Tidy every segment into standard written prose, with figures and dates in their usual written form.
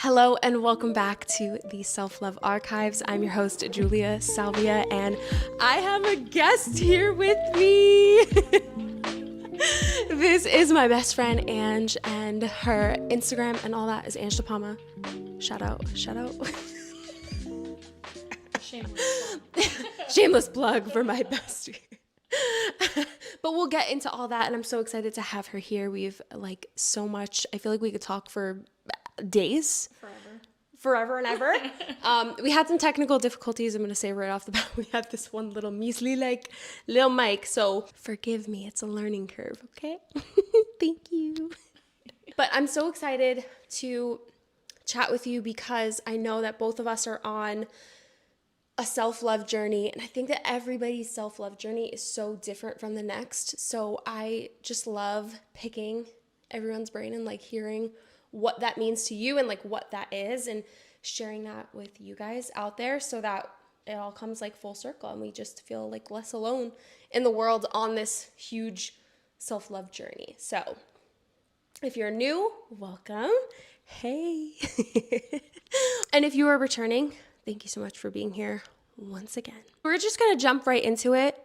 Hello and welcome back to the Self-Love Archives. I'm your host, Julia Salvia, and I have a guest here with me. This is my best friend, Ange, and her Instagram and all that is Ange Palma. Shout out. Shameless plug for my bestie. But we'll get into all that, and I'm so excited to have her here. We've so much. I feel like we could talk for days. Forever and ever. We had some technical difficulties. I'm going to say right off the bat, we had this one little measly little mic. So forgive me. It's a learning curve. Okay. Thank you. But I'm so excited to chat with you because I know that both of us are on a self-love journey. And I think that everybody's self-love journey is so different from the next. So I just love picking everyone's brain and hearing what that means to you and what that is and sharing that with you guys out there so that it all comes full circle and we just feel less alone in the world on this huge self-love journey. So if you're new, welcome. Hey. And if you are returning, thank you so much for being here once again. We're just going to jump right into it.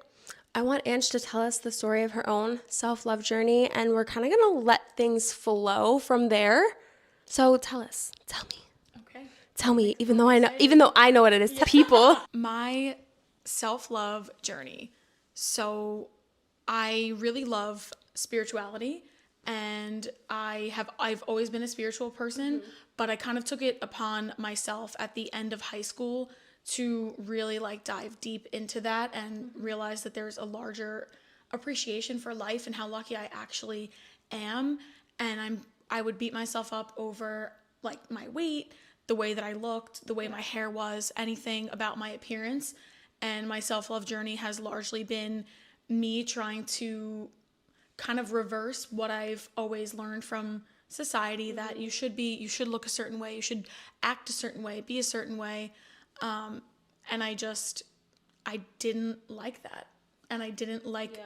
I want Ange to tell us the story of her own self-love journey, and we're kind of going to let things flow from there. So tell me. Okay. Tell me, even though I know what it is to people. My self-love journey. So I really love spirituality, and I've always been a spiritual person, but I kind of took it upon myself at the end of high school to really dive deep into that and realize that there's a larger appreciation for life and how lucky I actually am. And I would beat myself up over my weight, the way that I looked, the way my hair was, anything about my appearance. And my self-love journey has largely been me trying to kind of reverse what I've always learned from society, that you should look a certain way, you should act a certain way, be a certain way. And I didn't like that. And I didn't like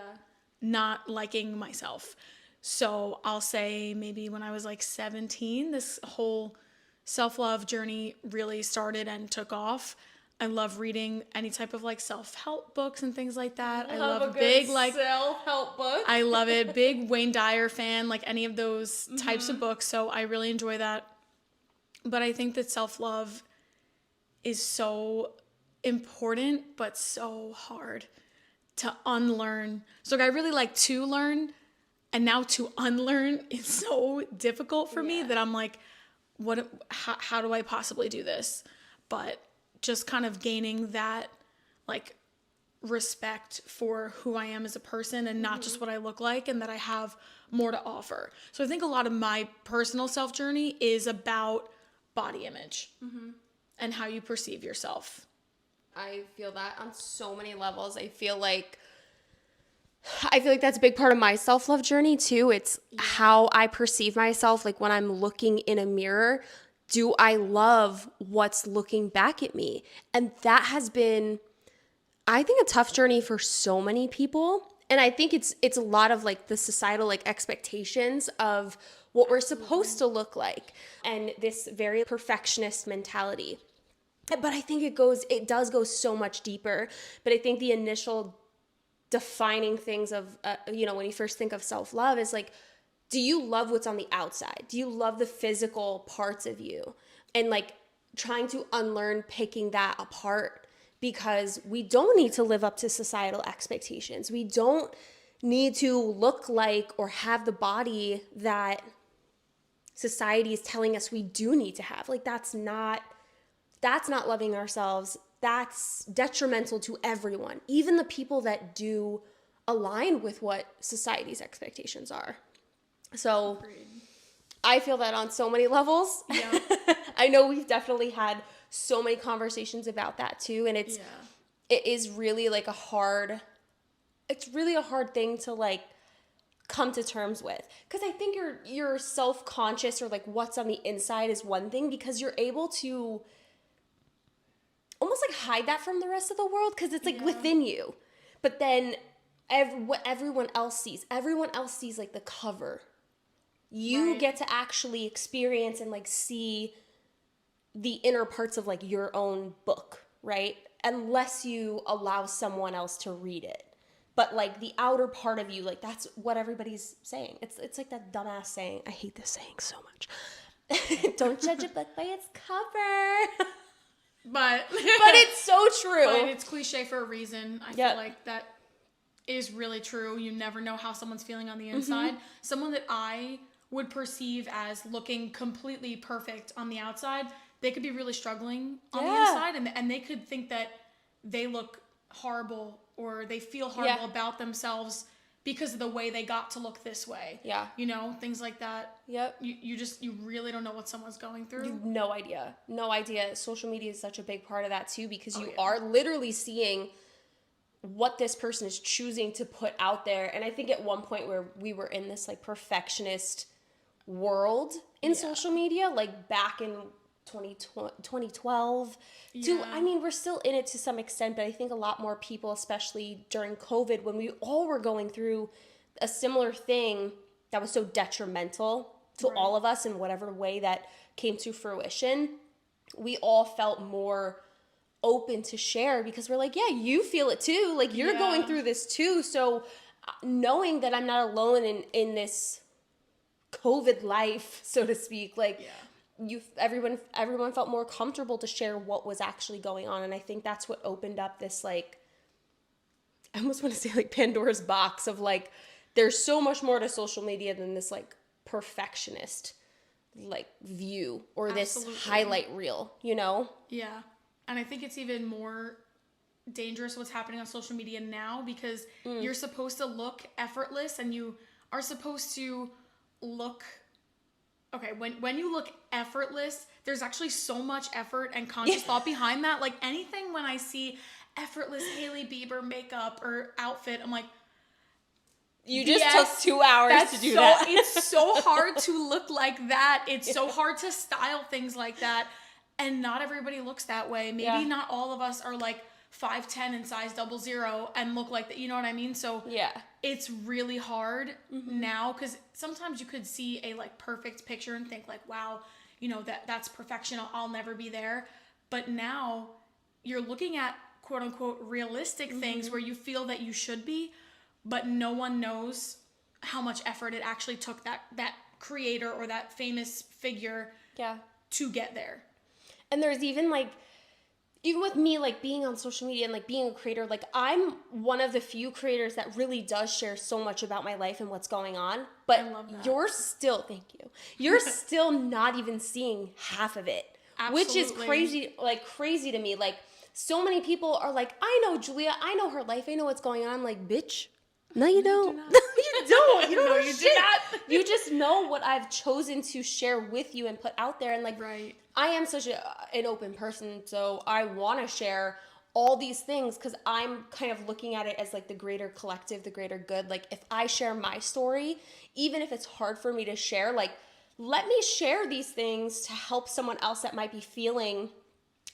not liking myself. So I'll say maybe when I was 17, this whole self-love journey really started and took off. I love reading any type of self-help books and things like that. I love big self-help book. I love it. Big Wayne Dyer fan, any of those types of books. So I really enjoy that. But I think that self-love is so important, but so hard to unlearn. So I really like to learn, and now to unlearn is so difficult for me that I'm how do I possibly do this? But just kind of gaining that respect for who I am as a person and not just what I look like, and that I have more to offer. So I think a lot of my personal self journey is about body image and how you perceive yourself. I feel that on so many levels. I feel like that's a big part of my self-love journey too. It's how I perceive myself. When I'm looking in a mirror, do I love what's looking back at me? And that has been, I think, a tough journey for so many people. And I think it's a lot of the societal expectations of what we're supposed to look like and this very perfectionist mentality. But I think it does go so much deeper. But I think the initial defining things of, when you first think of self-love is do you love what's on the outside? Do you love the physical parts of you? And trying to unlearn picking that apart, because we don't need to live up to societal expectations. We don't need to look like or have the body that society is telling us we do need to have. That's not loving ourselves. That's detrimental to everyone, even the people that do align with what society's expectations are. So I feel that on so many levels. Yeah. I know we've definitely had so many conversations about that too. And it is really it's really a hard thing to come to terms with. Because I think you're self-conscious or what's on the inside is one thing, because you're able to almost hide that from the rest of the world because it's within you. But then what everyone else sees the cover. You get to actually experience and see the inner parts of like your own book, right? Unless you allow someone else to read it. But like the outer part of you, like that's what everybody's saying. It's like that dumbass saying. I hate this saying so much. Don't judge a book by its cover. But it's so true. But it's cliche for a reason. I feel like that is really true. You never know how someone's feeling on the inside. Someone that I would perceive as looking completely perfect on the outside, they could be really struggling on the inside, and they could think that they look horrible or they feel horrible about themselves because of the way they got to look this way. Yeah. You know, things like that. Yep. You really don't know what someone's going through. You have no idea. No idea. Social media is such a big part of that too, because you are literally seeing what this person is choosing to put out there. And I think at one point where we were in this like perfectionist world in social media, like back in 2012 to, I mean, we're still in it to some extent, but I think a lot more people, especially during COVID, when we all were going through a similar thing that was so detrimental to all of us in whatever way that came to fruition, we all felt more open to share because we're like, yeah, you feel it too. Like you're going through this too. So knowing that I'm not alone in this COVID life, so to speak, like everyone felt more comfortable to share what was actually going on. And I think that's what opened up this, like, I almost want to say like Pandora's box of like, there's so much more to social media than this like perfectionist like view or this highlight reel, you know? Yeah. And I think it's even more dangerous what's happening on social media now because you're supposed to look effortless and you are supposed to look okay, when you look effortless, there's actually so much effort and conscious thought behind that. Like anything when I see effortless Hailey Bieber makeup or outfit, I'm like, you just took 2 hours to do that. It's so hard to look like that. It's so hard to style things like that. And not everybody looks that way. Maybe not all of us are like 5'10" and size 00 and look like that. You know what I mean? So it's really hard now because sometimes you could see a like perfect picture and think like, wow, you know, that's perfection. I'll never be there. But now you're looking at quote unquote realistic things where you feel that you should be, but no one knows how much effort it actually took that creator or that famous figure to get there. And there's even like, even with me, like being on social media and like being a creator, like I'm one of the few creators that really does share so much about my life and what's going on. But I love that. You're still, thank you. You're still not even seeing half of it, which is crazy to me. Like so many people are like, I know Julia, I know her life, I know what's going on. I'm like, bitch, no, you don't. No, you don't. You don't know you shit. Do not. You just know what I've chosen to share with you and put out there. And like, I am such an open person, so I want to share all these things because I'm kind of looking at it as like the greater collective, the greater good. Like if I share my story, even if it's hard for me to share, like let me share these things to help someone else that might be feeling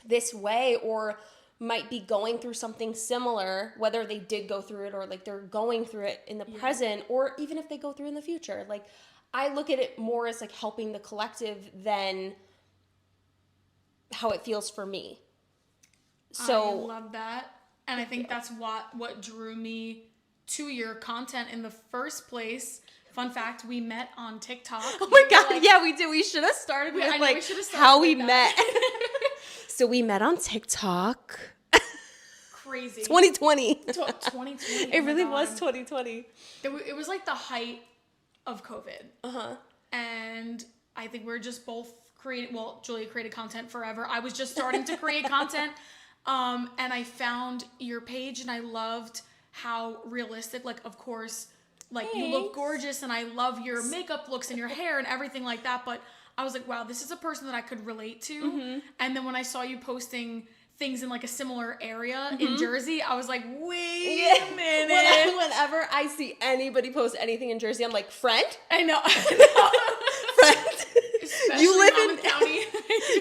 this way or might be going through something similar, whether they did go through it or like they're going through it in the present or even if they go through in the future. Like I look at it more as like helping the collective than how it feels for me. So I love that. And I think that's what drew me to your content in the first place. Fun fact, we met on TikTok. Oh my God, yeah, we did. We should have started with like how we met. So we met on TikTok. Crazy. 2020. 2020. It really was 2020. It was like the height of COVID. And I think we're just both Julia created content forever. I was just starting to create content. And I found your page and I loved how realistic, like, of course, like you look gorgeous and I love your makeup looks and your hair and everything like that. But I was like, wow, this is a person that I could relate to. And then when I saw you posting things in like a similar area in Jersey, I was like, wait a minute. Whenever I see anybody post anything in Jersey, I'm like, friend? I know. Friend? You live in County.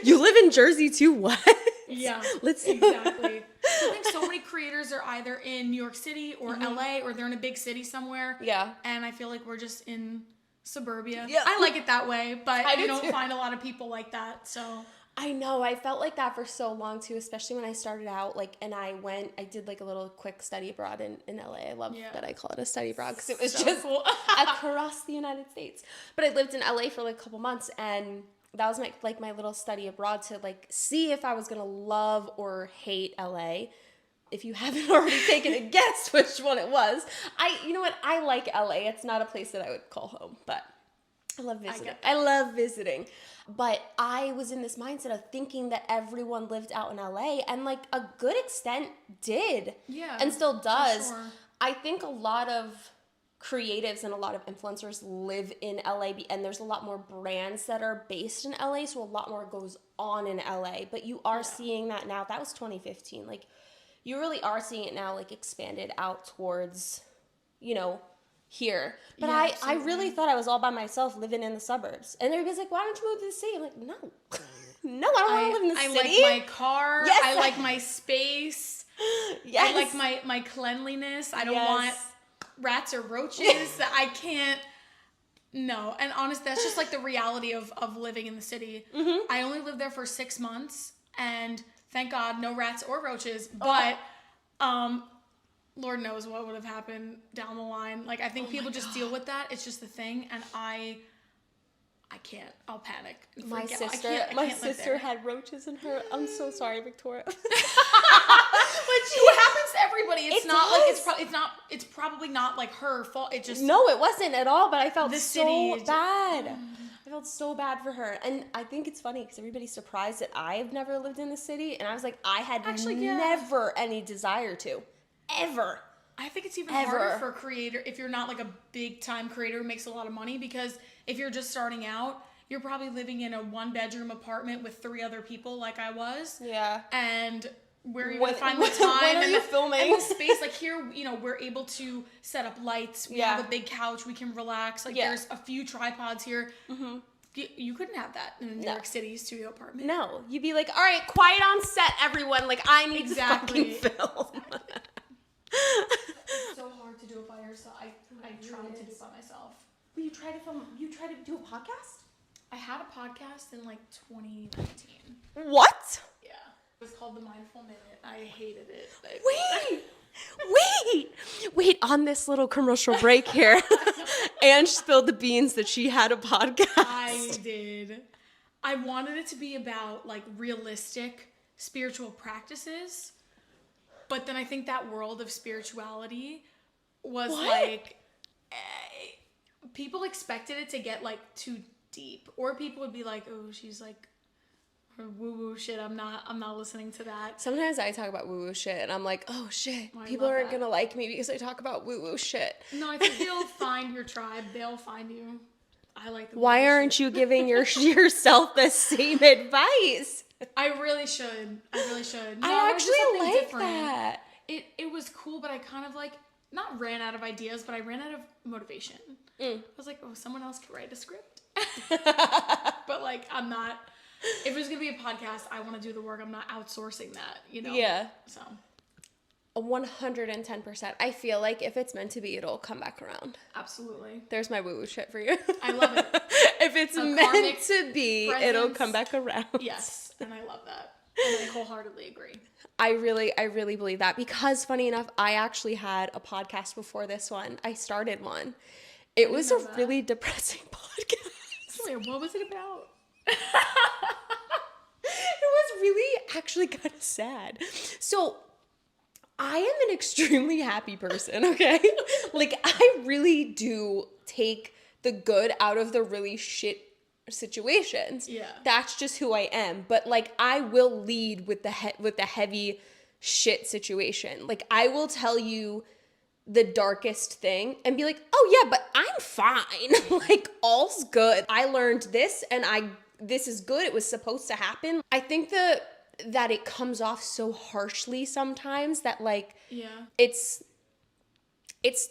You live in Jersey too? What? Yeah, exactly. I think so many creators are either in New York City or LA or they're in a big city somewhere. Yeah. And I feel like we're just in suburbia. Yeah. I like it that way, but you don't find a lot of people like that. So I know. I felt like that for so long too, especially when I started out. Like, and I did like a little quick study abroad in LA. I love that I call it a study abroad because it was So just cool. across the United States. But I lived in LA for like a couple months, and that was my little study abroad to like see if I was gonna love or hate LA. If you haven't already taken a guess which one it was, you know what? I like LA. It's not a place that I would call home, but I love visiting. I love visiting. But I was in this mindset of thinking that everyone lived out in LA, and like a good extent did. Yeah. And still does. Sure. I think a lot of creatives and a lot of influencers live in LA, and there's a lot more brands that are based in LA, so a lot more goes on in LA. But you are seeing that now. That was 2015. Like, you really are seeing it now, like, expanded out towards, here. But I really thought I was all by myself living in the suburbs. And everybody's like, why don't you move to the city? I'm like, no. No, I don't want to live in the city. I like my car. Yes. I like my space. Yes. I like my cleanliness. I don't want rats or roaches. I can't. No. And honestly, that's just like the reality of living in the city. Mm-hmm. I only lived there for 6 months, and thank God, no rats or roaches. But, Lord knows what would have happened down the line. Like, I think people just deal with that. It's just the thing, and I can't. I'll panic. My sister had roaches in her. I'm so sorry, Victoria. But what happens to everybody? It's not like it's probably not like her fault. It just no, it wasn't at all. But I felt so bad. I felt so bad for her, and I think it's funny because everybody's surprised that I've never lived in the city, and I was like, I had never any desire to, ever. I think it's even harder for a creator if you're not like a big time creator who makes a lot of money, because if you're just starting out, you're probably living in a 1-bedroom apartment with 3 other people like I was. Yeah. And where are you going to find the time and the space? Like here, we're able to set up lights. We have a big couch. We can relax. Like there's a few tripods here. Mm-hmm. You couldn't have that in a New York City studio apartment. No. You'd be like, all right, quiet on set, everyone. Like, I need to fucking film. It's so hard to do it by yourself. I tried to do it by myself. But you tried to do a podcast? I had a podcast in like 2019. What? Yeah. It was called The Mindful Minute. I hated it. Wait, on this little commercial break here, Ange spilled the beans that she had a podcast. I did. I wanted it to be about like realistic spiritual practices. But then I think that world of spirituality was like, people expected it to get like too deep, or people would be like, oh, she's like her woo-woo shit. I'm not listening to that. Sometimes I talk about woo-woo shit and I'm like, oh shit, people aren't gonna like me because I talk about woo-woo shit. No, I think they'll find your tribe. They'll find you. I like the Why aren't you giving yourself the same advice? I really should. No, I actually like that. It was cool, but I kind of like not ran out of ideas, but I ran out of motivation. I was like, oh, someone else could write a script. But like, I'm not. If it was gonna be a podcast, I want to do the work. I'm not outsourcing that. Yeah. So. 110%. I feel like if it's meant to be, it'll come back around. Absolutely. There's my woo-woo shit for you. I love it. If it's meant to be, it'll come back around. Yes, and I love that. And I wholeheartedly agree. I really believe that, because funny enough, I actually had a podcast before this one. I started one. It was a really depressing podcast. Wait, what was it about? It was really actually kind of sad. So I am an extremely happy person, okay? Like, I really do take the good out of the really shit situations. Yeah. That's just who I am. But, like, I will lead with the heavy shit situation. Like, I will tell you the darkest thing and be like, oh, yeah, but I'm fine. Like, all's good. I learned this, and this is good. It was supposed to happen. I think that it comes off so harshly sometimes that, like, it's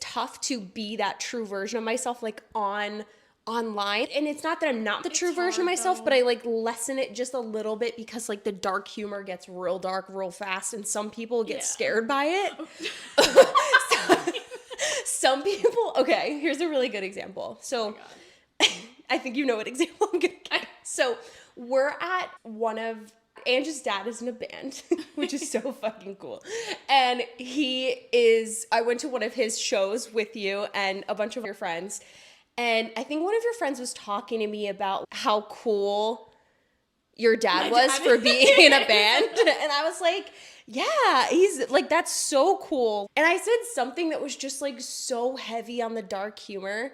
tough to be that true version of myself, like, online. And it's not that I'm not the true version of myself, but I, like, lessen it just a little bit because, like, the dark humor gets real dark real fast, and some people get scared by it. Some people, okay, here's a really good example. So I think you know what example I'm gonna get. So We're at one of Angie's dad is in a band, which is so fucking cool. And I went to one of his shows with you and a bunch of your friends. And I think one of your friends was talking to me about how cool your dad was for being in a band. And I was like, yeah, he's like, that's so cool. And I said something that was just like so heavy on the dark humor.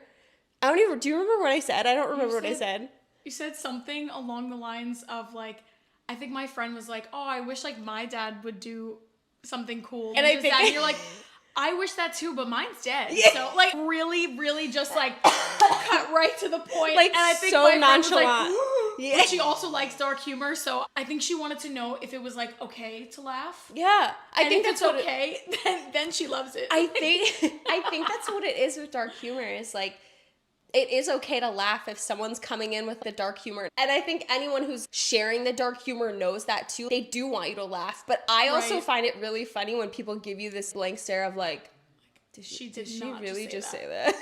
Do you remember what I said? I don't remember what I said. You said something along the lines of like, I think my friend was like, oh, I wish like my dad would do something cool. And I think and you're like, I wish that too, but mine's dead. Yeah. So like really, really just like cut right to the point. Like, and I think so my friend nonchalant. Was like, but she also likes dark humor, so I think she wanted to know if it was like okay to laugh. Yeah, I think that's okay. Then she loves it. I think that's what it is with dark humor. Is like, it is okay to laugh if someone's coming in with the dark humor. And I think anyone who's sharing the dark humor knows that too. They do want you to laugh. But I also find it really funny when people give you this blank stare of like, did she really just say that?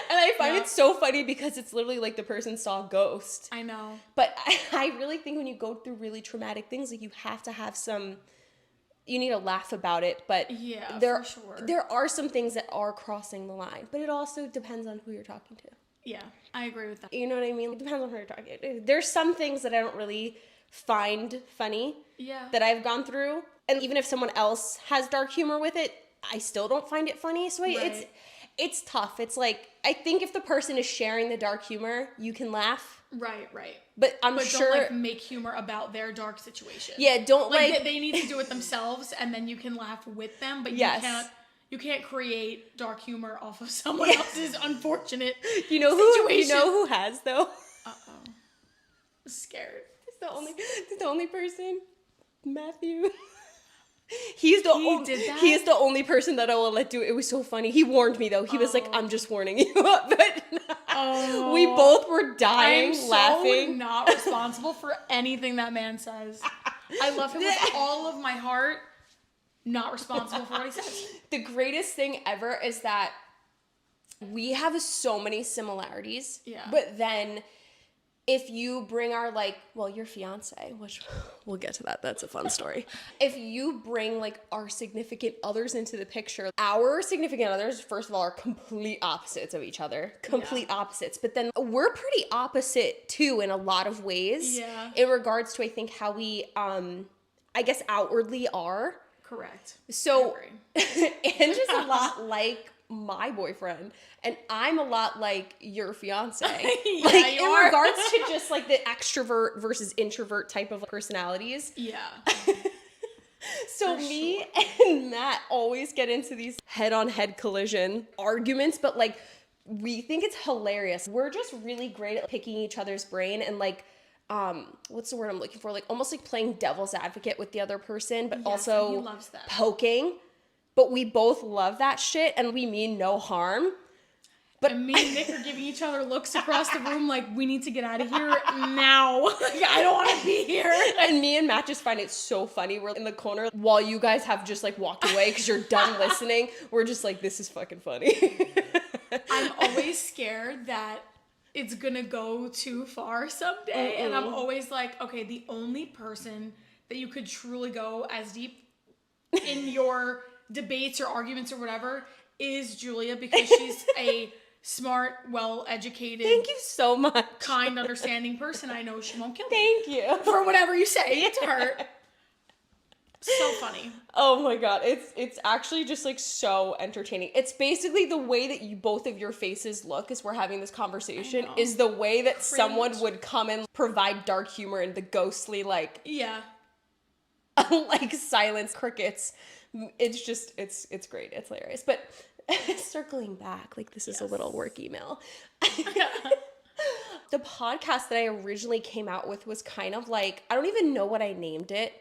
And I find it so funny because it's literally like the person saw a ghost. I know. But I really think when you go through really traumatic things, like you have to have you need to laugh about it, but for sure. There are some things that are crossing the line, but it also depends on who you're talking to. Yeah, I agree with that. You know what I mean? It depends on who you're talking to. There's some things that I don't really find funny that I've gone through, and even if someone else has dark humor with it, I still don't find it funny. So it's tough. It's like, I think if the person is sharing the dark humor, you can laugh. Right. But sure, don't like make humor about their dark situation. Yeah, don't like they need to do it themselves, and then you can laugh with them. But you can't create dark humor off of someone else's unfortunate situation. You know who has though? I'm scared. He's the only person. Matthew. He is the only person that I will let do it. It was so funny. He warned me though. He was like, "I'm just warning you." But we both were dying laughing. I'm not responsible for anything that man says. I love him with all of my heart. Not responsible for what he says. The greatest thing ever is that we have so many similarities. Yeah. But then if you bring your fiance, which we'll get to that. That's a fun story. If you bring like our significant others into the picture, our significant others, first of all, are complete opposites of each other. Complete opposites. But then we're pretty opposite too in a lot of ways. Yeah. In regards to, I think, how we, I guess, outwardly are. Correct. So Angie's a lot like my boyfriend, and I'm a lot like your fiance. In regards to just like the extrovert versus introvert type of personalities. Yeah. So me and Matt always get into these head-on-head collision arguments, but like we think it's hilarious. We're just really great at picking each other's brain and like what's the word I'm looking for? Like almost like playing devil's advocate with the other person, but also he loves that. Poking. But we both love that shit, and we mean no harm. But me and Nick are giving each other looks across the room like, we need to get out of here now. Like, I don't want to be here. And me and Matt just find it so funny. We're in the corner while you guys have just like walked away because you're done listening. We're just like, this is fucking funny. I'm always scared that it's gonna go too far someday. And I'm always like, okay, the only person that you could truly go as deep in your debates or arguments or whatever is Julia, because she's a smart, well-educated, thank you so much, kind, understanding person. I know she won't kill me. Thank you for whatever you say to her. So funny. Oh my god, it's actually just like so entertaining. It's basically the way that both of your faces look as we're having this conversation is the way that someone would come and provide dark humor and the ghostly like like silence crickets. It's just it's great. It's hilarious. But circling back, like this is a little work email. The podcast that I originally came out with was kind of like, I don't even know what I named it,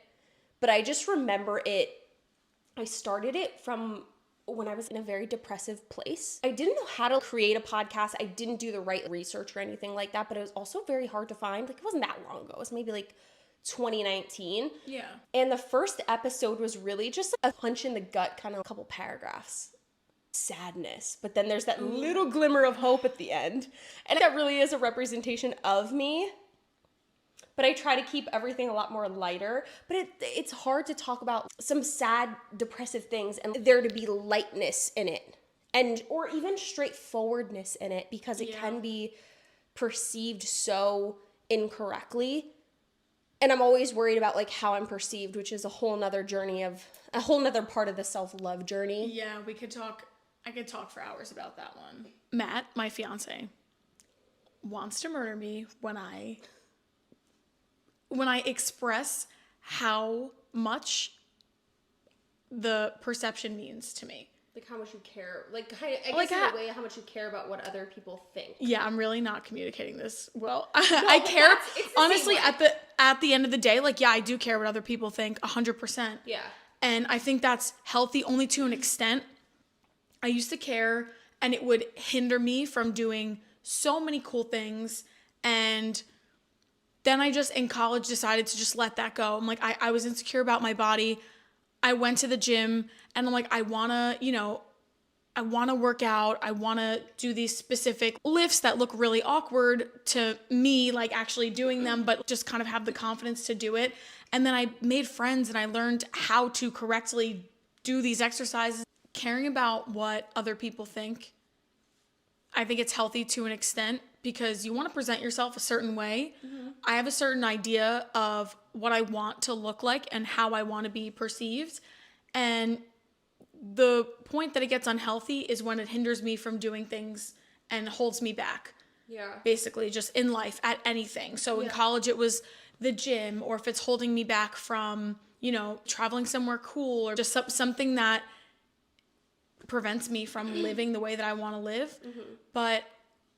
but I just remember I started it from when I was in a very depressive place. I didn't know how to create a podcast. I didn't do the right research or anything like that, but it was also very hard to find. Like it wasn't that long ago. It was maybe like 2019. Yeah. And the first episode was really just a punch in the gut, kind of a couple paragraphs. Sadness. But then there's that little glimmer of hope at the end. And that really is a representation of me. but I try to keep everything a lot more lighter. But it's hard to talk about some sad, depressive things and there to be lightness in it, and or even straightforwardness in it, because it can be perceived so incorrectly. And I'm always worried about like how I'm perceived, which is a whole nother part of the self-love journey. Yeah, I could talk for hours about that one. Matt, my fiance, wants to murder me when I express how much the perception means to me. Like how much you care, like kind of, I guess in a way, how much you care about what other people think. Yeah, I'm really not communicating this well. I care, honestly, at the end of the day, like, yeah, I do care what other people think 100%. Yeah. And I think that's healthy only to an extent. I used to care, and it would hinder me from doing so many cool things. And then I just, in college, decided to just let that go. I'm like, I was insecure about my body. I went to the gym, and I'm like, I want to work out. I want to do these specific lifts that look really awkward to me, like actually doing them, but just kind of have the confidence to do it. And then I made friends and I learned how to correctly do these exercises. Caring about what other people think, I think it's healthy to an extent, because you want to present yourself a certain way. Mm-hmm. I have a certain idea of what I want to look like and how I want to be perceived. And the point that it gets unhealthy is when it hinders me from doing things and holds me back. Yeah. Basically, just in life, at anything. So in college, it was the gym, or if it's holding me back from, traveling somewhere cool, or just something that prevents me from living the way that I want to live. Mm-hmm. But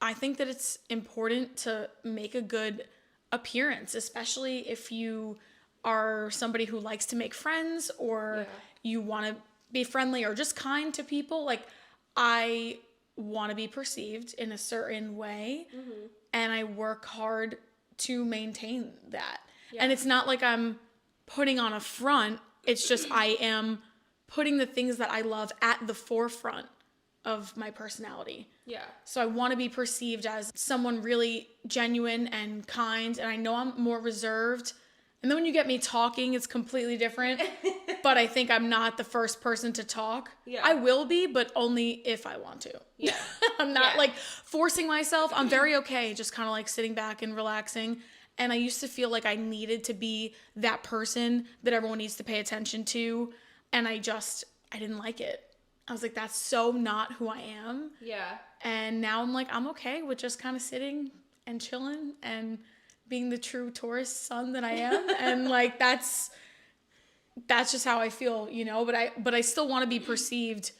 I think that it's important to make a good appearance, especially if you are somebody who likes to make friends, or you want to be friendly or just kind to people. Like, I want to be perceived in a certain way, and I work hard to maintain that. Yeah. And it's not like I'm putting on a front. It's just I am putting the things that I love at the forefront of my personality. Yeah. So I want to be perceived as someone really genuine and kind, and I know I'm more reserved. And then when you get me talking, it's completely different. But I think I'm not the first person to talk. Yeah. I will be, but only if I want to. Yeah. I'm not like forcing myself. I'm very okay just kind of like sitting back and relaxing. And I used to feel like I needed to be that person that everyone needs to pay attention to. And I didn't like it. I was like, that's so not who I am. Yeah. And now I'm like, I'm okay with just kind of sitting and chilling and being the true Taurus sun that I am. And like, that's just how I feel, but I still want to be perceived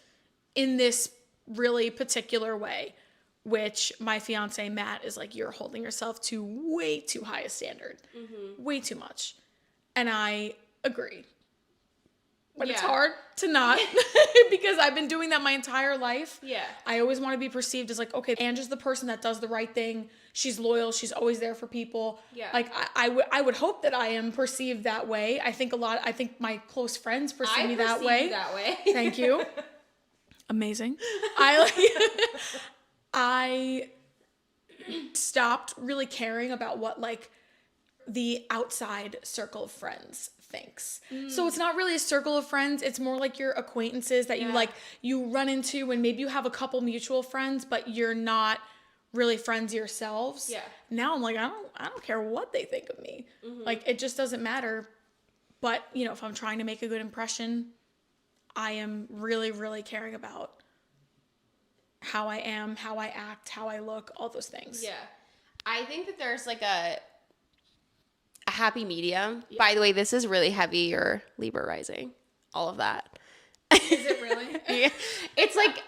in this really particular way, which my fiance, Matt, is like, you're holding yourself to way too high a standard, way too much. And I agree. But it's hard to not because I've been doing that my entire life. Yeah. I always want to be perceived as like, okay, Angie's the person that does the right thing. She's loyal. She's always there for people. Yeah. Like I would hope that I am perceived that way. I think my close friends perceive me that way. You that way. Thank you. Amazing. I stopped really caring about what like the outside circle of friends thinks. So it's not really a circle of friends. It's more like your acquaintances that you run into, and maybe you have a couple mutual friends, but you're not really friends yourselves. Yeah. Now I'm like, I don't care what they think of me. Like, it just doesn't matter. But, if I'm trying to make a good impression, I am really, really caring about how I am, how I act, how I look, all those things. Yeah. I think that there's like a happy medium. Yeah. By the way, this is really heavy. You're Libra rising. All of that. Is it really? Yeah. It's like,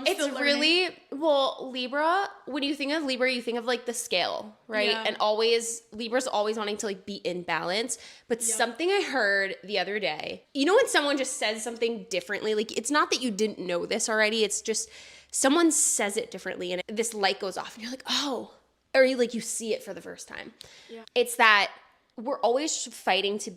it's really, well, Libra, when you think of Libra, you think of like the scale, right? Yeah. And Libra's always wanting to like be in balance. But something I heard the other day, when someone just says something differently, like it's not that you didn't know this already. It's just someone says it differently and this light goes off and you're like, oh, or you see it for the first time. Yeah. It's that we're always fighting to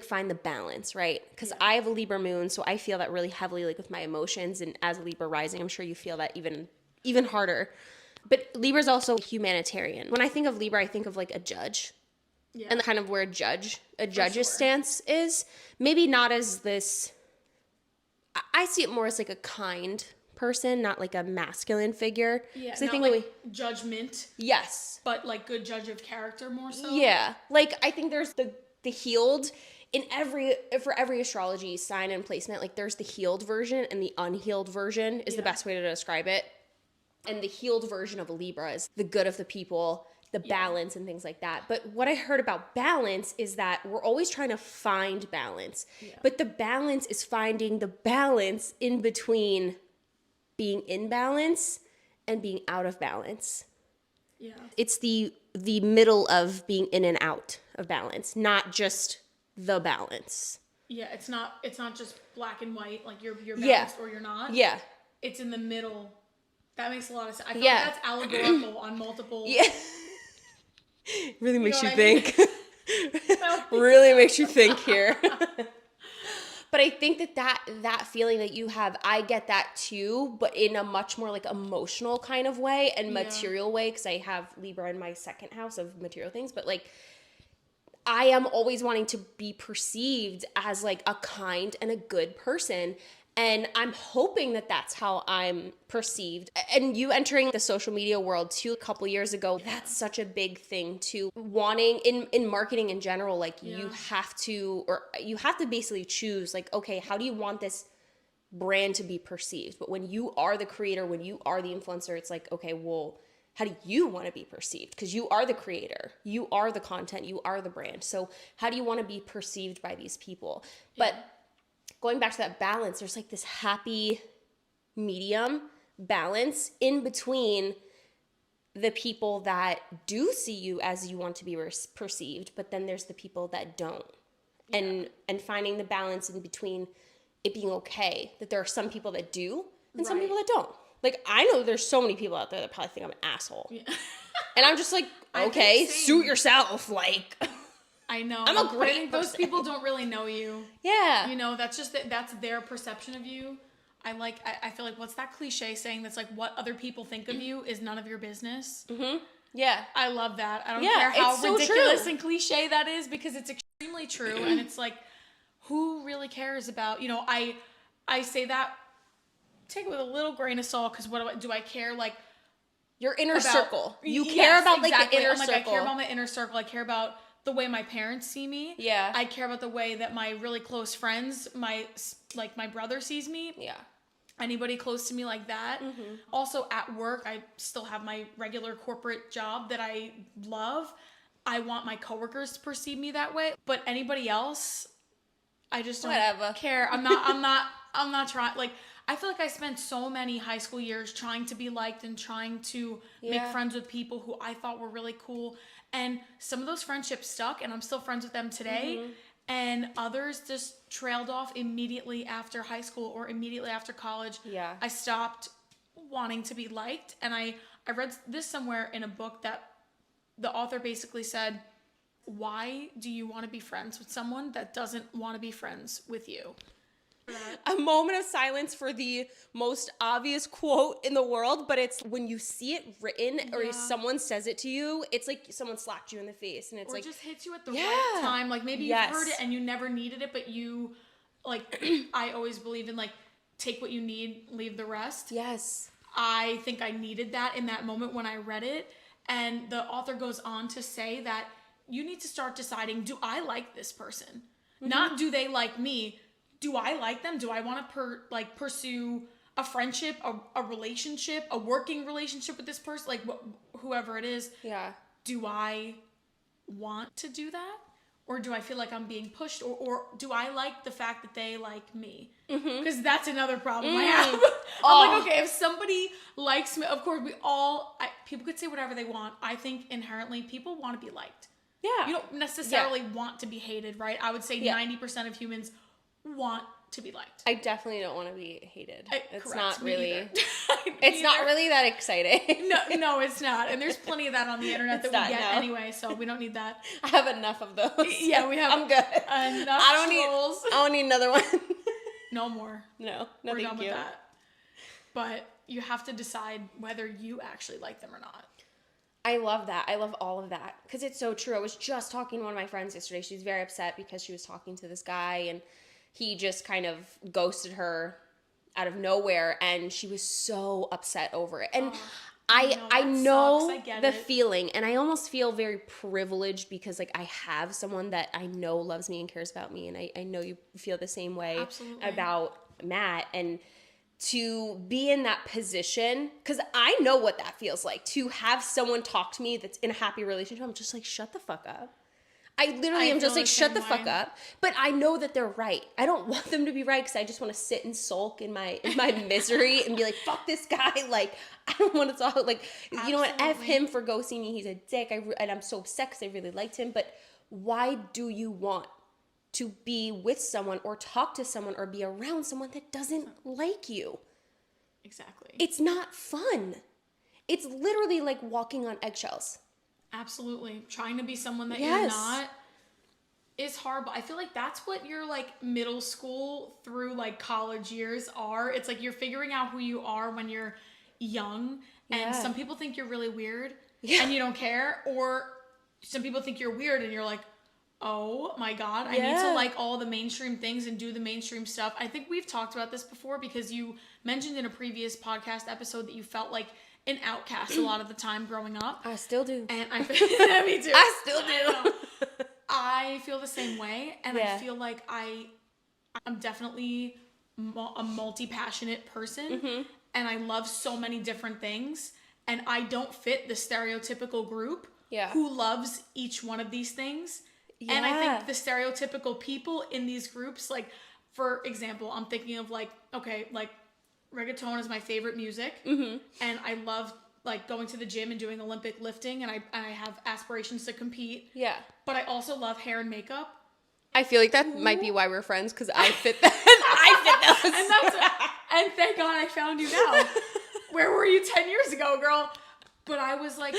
find the balance, right? Because I have a Libra moon, so I feel that really heavily like with my emotions, and as a Libra rising, I'm sure you feel that even harder. But Libra's also humanitarian. When I think of Libra, I think of like a judge. Yeah. And kind of where a judge's sure. stance is. Maybe not as this, I see it more as like a kind person, not like a masculine figure. Yeah, I not think like judgment, yes. but like good judge of character more so. Yeah. Like I think there's the healed in for every astrology sign and placement, like there's the healed version and the unhealed version is the best way to describe it. And the healed version of a Libra is the good of the people, the balance and things like that. But what I heard about balance is that we're always trying to find balance. Yeah. But the balance is finding the balance in between being in balance and being out of balance. Yeah. It's the middle of being in and out of balance, not just the balance. Yeah, it's not just black and white, like you're balanced or you're not. Yeah. It's in the middle. That makes a lot of sense. I feel like that's allegorical on multiple. Yeah. Really makes you I think. Really makes you think here. But I think that feeling that you have, I get that too, but in a much more like emotional kind of way and material way, because I have Libra in my second house of material things. But like, I am always wanting to be perceived as like a kind and a good person. And I'm hoping that that's how I'm perceived. And you entering the social media world too, a couple years ago, that's such a big thing too. Wanting in marketing in general, like you have to basically choose like, okay, how do you want this brand to be perceived? But when you are the creator, when you are the influencer, it's like, okay, well, how do you want to be perceived? Because you are the creator, you are the content, you are the brand. So how do you want to be perceived by these people? But going back to that balance, there's like this happy medium balance in between the people that do see you as you want to be perceived, but then there's the people that don't. And finding the balance in between it being okay that there are some people that do and some people that don't. Like, I know there's so many people out there that probably think I'm an asshole. Yeah. And I'm just like, okay, suit yourself. Like, I know. I'm a great person. Those people don't really know you. Yeah. You know, that's their perception of you. I feel like, what's that cliche saying that's like, what other people think of you is none of your business. Mm-hmm. Yeah. I love that. I don't care how so ridiculous true. and cliche that is, because it's extremely true. And it's like, who really cares about, you know, I say that, take it with a little grain of salt, because what do I care, like, your inner circle. You care about like the inner circle. I care about my inner circle. I care about the way my parents see me. Yeah. I care about the way that my really close friends, my brother sees me. Yeah. Anybody close to me like that. Mm-hmm. Also at work, I still have my regular corporate job that I love. I want my coworkers to perceive me that way. But anybody else, I just don't care. I'm not trying. Like, I feel like I spent so many high school years trying to be liked and trying to make friends with people who I thought were really cool. And some of those friendships stuck, and I'm still friends with them today. Mm-hmm. And others just trailed off immediately after high school or immediately after college. Yeah. I stopped wanting to be liked. And I read this somewhere in a book that the author basically said, why do you want to be friends with someone that doesn't want to be friends with you? A moment of silence for the most obvious quote in the world, but it's when you see it written or someone says it to you, it's like someone slapped you in the face, and it's like, just hits you at the right time. Like, maybe you've heard it and you never needed it, but you, like, I always believe in, like, take what you need, leave the rest. Yes. I think I needed that in that moment when I read it. And the author goes on to say that you need to start deciding, do I like this person? Mm-hmm. Not do they like me? Do I like them? Do I want to pursue a friendship, a relationship, a working relationship with this person? Like, whoever it is. Yeah. Do I want to do that? Or do I feel like I'm being pushed? Or do I like the fact that they like me? Because that's another problem I have. I'm like, okay, if somebody likes me, of course, people could say whatever they want. I think inherently people want to be liked. Yeah. You don't necessarily want to be hated, right? I would say 90% of humans want to be liked. I definitely don't want to be hated. It's not really. It's not really that exciting. No, it's not. And there's plenty of that on the internet that we get anyway, so we don't need that. I have enough of those. Yeah, we have. I'm good. Enough I don't need another one. No more. No, we're done with that. but you have to decide whether you actually like them or not. I love that. I love all of that because it's so true. I was just talking to one of my friends yesterday. She was very upset because she was talking to this guy and he just kind of ghosted her out of nowhere, and she was so upset over it. And I know the feeling, and I almost feel very privileged because like I have someone that I know loves me and cares about me, and I know you feel the same way about Matt. And to be in that position, because I know what that feels like, to have someone talk to me that's in a happy relationship. I'm just like, shut the fuck up. I literally am just like, shut the fuck up. But I know that they're right. I don't want them to be right because I just want to sit and sulk in my misery and be like, fuck this guy. Like, I don't want to talk. Like, you know what? F him for ghosting me. He's a dick. And I'm so upset because I really liked him. But why do you want to be with someone or talk to someone or be around someone that doesn't like you? Exactly. It's not fun. It's literally like walking on eggshells. Absolutely. Trying to be someone that you're not is hard, but I feel like that's what your like middle school through like college years are. It's like you're figuring out who you are when you're young, and some people think you're really weird and you don't care, or some people think you're weird and you're like, oh my God, I need to like all the mainstream things and do the mainstream stuff. I think we've talked about this before because you mentioned in a previous podcast episode that you felt like an outcast a lot of the time growing up. I still do. And I feel me too. I still do. I feel the same way, and I feel like I'm definitely a multi-passionate person, and I love so many different things, and I don't fit the stereotypical group who loves each one of these things. And I think the stereotypical people in these groups, like, for example, I'm thinking of like, okay, like reggaeton is my favorite music, and I love like going to the gym and doing Olympic lifting, and I have aspirations to compete. Yeah. But I also love hair and makeup. I feel like that might be why we're friends, because I fit that. I fit those. And thank God I found you now. Where were you 10 years ago, girl? But I was like,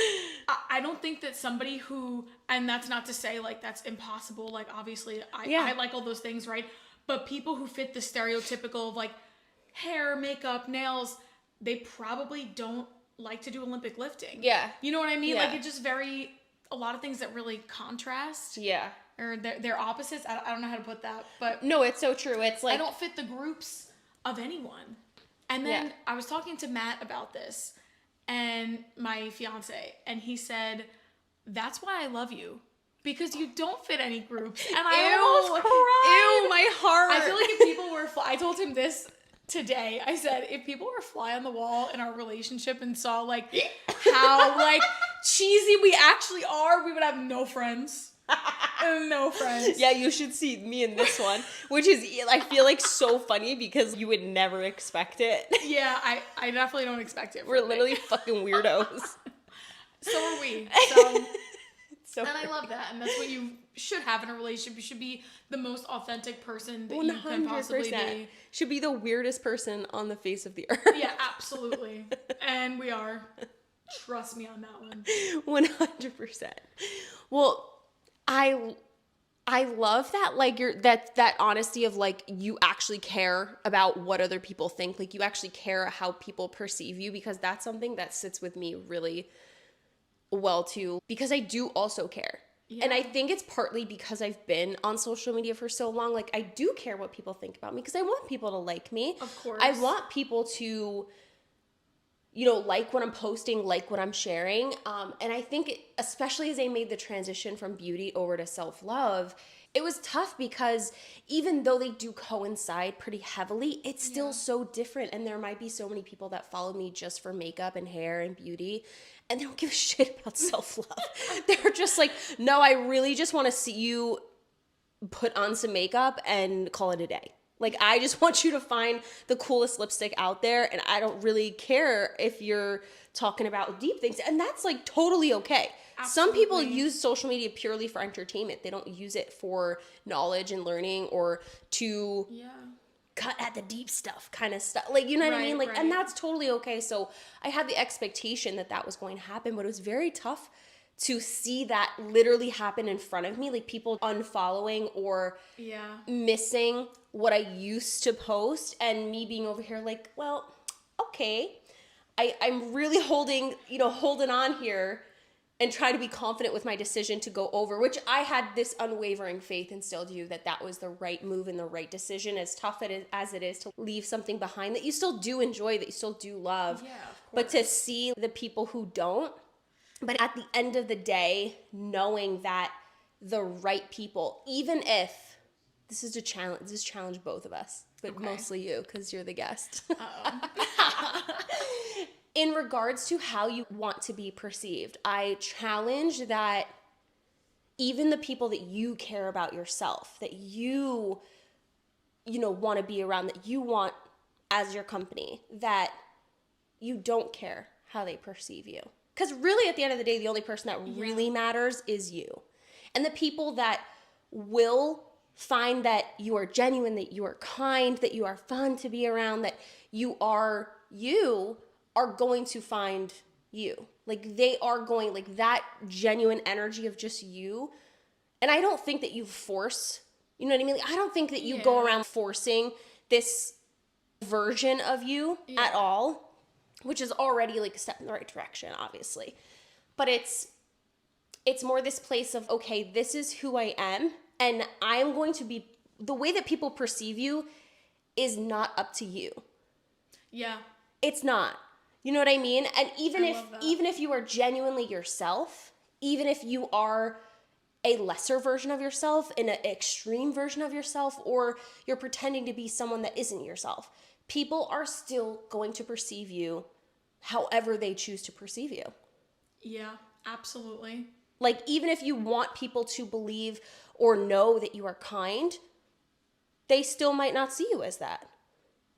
I don't think that somebody who, and that's not to say like that's impossible. Like obviously I like all those things, right? But people who fit the stereotypical of like hair, makeup, nails, they probably don't like to do Olympic lifting. Yeah. You know what I mean? Yeah. Like it's just a lot of things that really contrast. Yeah. Or they're opposites. I don't know how to put that, but. No, it's so true. It's like. I don't fit the groups of anyone. And then I was talking to Matt about this, and my fiance, and he said, that's why I love you. Because you don't fit any groups. And I almost cried. Ew, my heart. I feel like if people were, I told him this today. I said, if people were a fly on the wall in our relationship and saw like how like cheesy we actually are, we would have no friends. No friends. Yeah, you should see me in this one, which is, I feel like so funny because you would never expect it. Yeah, I definitely don't expect it. We're literally fucking weirdos. So are we. So and I love that, and that's what you should have in a relationship. You should be the most authentic person that 100%. You can possibly be. Should be the weirdest person on the face of the earth. Yeah, absolutely. And we are. Trust me on that one. 100%. Well, I love that, like, that honesty of like you actually care about what other people think, like you actually care how people perceive you, because that's something that sits with me really well too, because I do also care. Yeah. And I think it's partly because I've been on social media for so long. Like I do care what people think about me because I want people to like me. Of course. I want people to, you know, like what I'm posting, like what I'm sharing. And I think especially as I made the transition from beauty over to self-love, it was tough because even though they do coincide pretty heavily, it's still so different. And there might be so many people that follow me just for makeup and hair and beauty, and they don't give a shit about self-love. They're just like, no, I really just want to see you put on some makeup and call it a day. Like, I just want you to find the coolest lipstick out there, and I don't really care if you're talking about deep things. And that's, like, totally okay. Absolutely. Some people use social media purely for entertainment. They don't use it for knowledge and learning or to cut at the deep stuff kind of stuff. Like, you know what I mean? Like, and that's totally okay. So I had the expectation that that was going to happen, but it was very tough to see that literally happen in front of me, like people unfollowing or missing what I used to post, and me being over here like, well, okay, I'm really holding on here and try to be confident with my decision to go over, which I had this unwavering faith instilled in you that was the right move and the right decision, as tough as it is to leave something behind that you still do enjoy, that you still do love. Yeah, of but to course. see the people who don't, but at the end of the day, knowing that the right people, even if this is challenge both of us, but Okay. mostly you because you're the guest. Uh-oh. In regards to how you want to be perceived, I challenge that even the people that you care about yourself, that you want to be around, that you want as your company, that you don't care how they perceive you. Because really, at the end of the day, the only person that really matters is you. And the people that will find that you are genuine, that you are kind, that you are fun to be around, that you are going to find you. Like, they are going, like, that genuine energy of just you. And I don't think that you force, you know what I mean? Like, I don't think that you go around forcing this version of you at all, which is already like a step in the right direction, obviously. But it's more this place of, okay, this is who I am, and I'm going to be, the way that people perceive you is not up to you. Yeah. It's not. You know what I mean? And even if you are genuinely yourself, even if you are a lesser version of yourself, an extreme version of yourself, or you're pretending to be someone that isn't yourself, people are still going to perceive you however they choose to perceive you. Yeah, absolutely. Like, even if you want people to believe or know that you are kind, they still might not see you as that.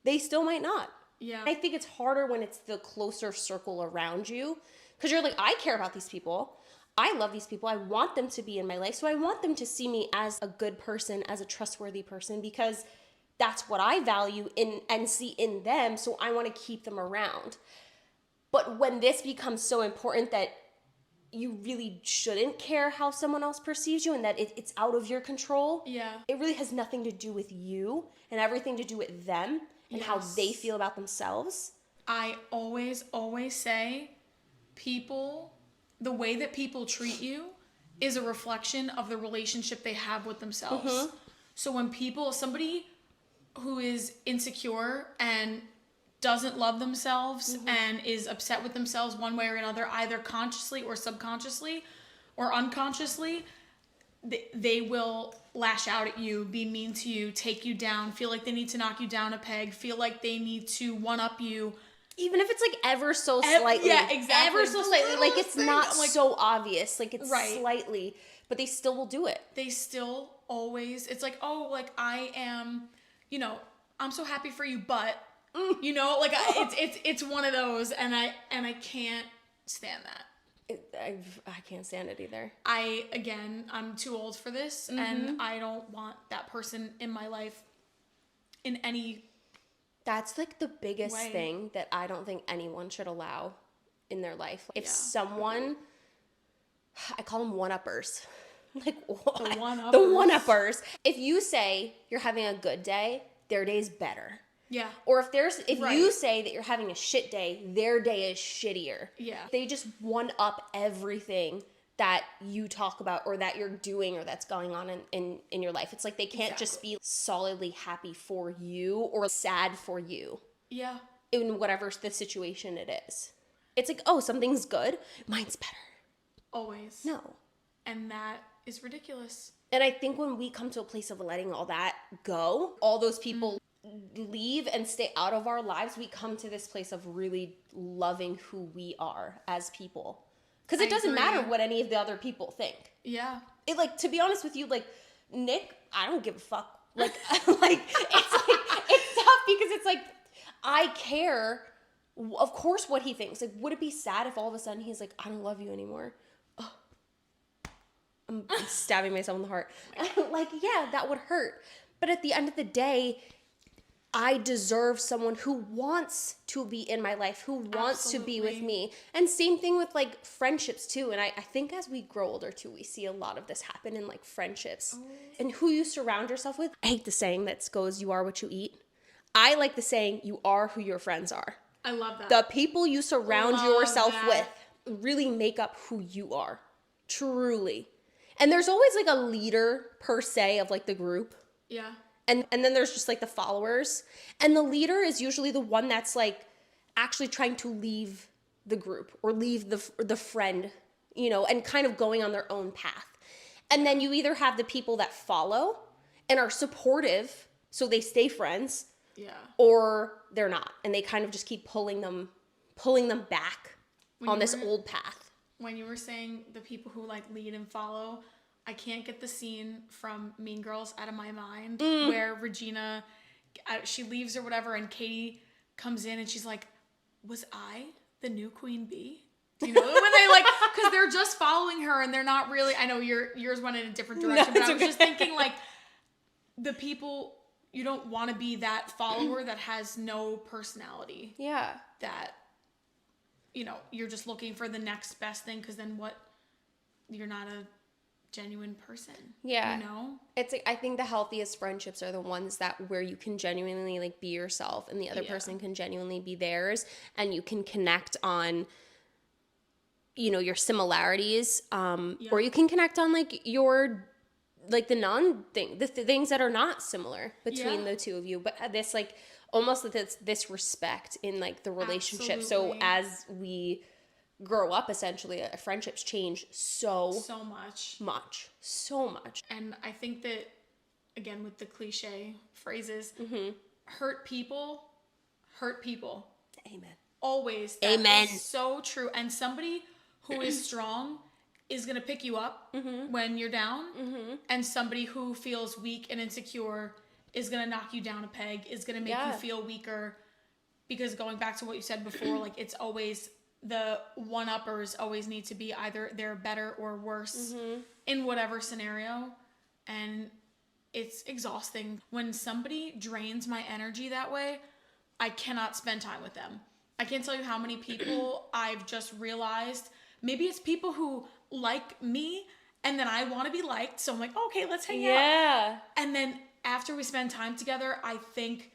They still might not. Yeah. I think it's harder when it's the closer circle around you, because you're like, I care about these people. I love these people. I want them to be in my life. So I want them to see me as a good person, as a trustworthy person, because that's what I value and see in them. So I want to keep them around. But when this becomes so important that you really shouldn't care how someone else perceives you, and that it's out of your control. Yeah. It really has nothing to do with you and everything to do with them and how they feel about themselves. I always say the way that people treat you is a reflection of the relationship they have with themselves. Mm-hmm. So when somebody who is insecure and doesn't love themselves and is upset with themselves one way or another, either consciously or subconsciously or unconsciously, they will lash out at you, be mean to you, take you down, feel like they need to knock you down a peg, feel like they need to one-up you. Even if it's like ever so slightly. Yeah, exactly. Ever so slightly. Like, it's not like, so obvious. Like, it's right. slightly, but they still will do it. They still always, it's like, oh, like, I am, I'm so happy for you, but... like it's one of those, and I can't stand that. I can't stand it either. I'm too old for this, and I don't want that person in my life in any. That's like the biggest way. thing that I don't think anyone should allow in their life. If someone, I call them one-uppers. Like, what? The one-uppers. The one-uppers. If you say you're having a good day, their day's better. Yeah. Or if you say that you're having a shit day, their day is shittier. Yeah. They just one up everything that you talk about or that you're doing or that's going on in your life. It's like they can't just be solidly happy for you or sad for you. Yeah. In whatever the situation it is. It's like, oh, something's good. Mine's better. Always. No. And that is ridiculous. And I think when we come to a place of letting all that go, all those people leave and stay out of our lives, we come to this place of really loving who we are as people. Because it doesn't matter what any of the other people think. Yeah. It, like, to be honest with you, like, Nick, I don't give a fuck. Like, it's tough because it's like, I care, of course, what he thinks. Like, would it be sad if all of a sudden he's like, I don't love you anymore? Oh. I'm stabbing myself in the heart. Like, yeah, that would hurt. But at the end of the day, I deserve someone who wants to be in my life, who wants to be with me. And same thing with, like, friendships, too. And I think as we grow older, too, we see a lot of this happen in, like, friendships. And who you surround yourself with. I hate the saying that goes, you are what you eat. I like the saying, you are who your friends are. I love that. The people you surround Love yourself that. with really make up who you are. Truly. And there's always like a leader per se of like the group. Yeah. And then there's just like the followers. And the leader is usually the one that's like actually trying to leave the group or leave the friend, you know, and kind of going on their own path. And then you either have the people that follow and are supportive, so they stay friends, Yeah. or they're not, and they kind of just keep pulling them back on this old path. When you were saying the people who like lead and follow, I can't get the scene from Mean Girls out of my mind where Regina, she leaves or whatever, and Katie comes in and she's like, "Was I the new Queen Bee?" You know, when they like, because they're just following her and they're not really. I know yours went in a different direction, but I was just thinking like, the people, you don't want to be that follower that has no personality. Yeah. That, you know, you're just looking for the next best thing, because then what? You're not a genuine person. Yeah. You know? It's like, I think the healthiest friendships are the ones that where you can genuinely like be yourself and the other person can genuinely be theirs, and you can connect on, you know, your similarities, or you can connect on like your, like the things that are not similar between the two of you, but this like almost this respect in like the relationship. Absolutely. So as we grow up, essentially, friendships change so much. And I think that, again, with the cliche phrases, hurt people. Amen. Always. That is so true. And somebody who is strong is going to pick you up when you're down. And somebody who feels weak and insecure is going to knock you down a peg, is going to make you feel weaker. Because going back to what you said before, like, it's always the one-uppers always need to be either they're better or worse in whatever scenario. And it's exhausting. When somebody drains my energy that way, I cannot spend time with them. I can't tell you how many people I've just realized, maybe it's people who like me and then I want to be liked. So I'm like, okay, let's hang out. And then after we spend time together, I think,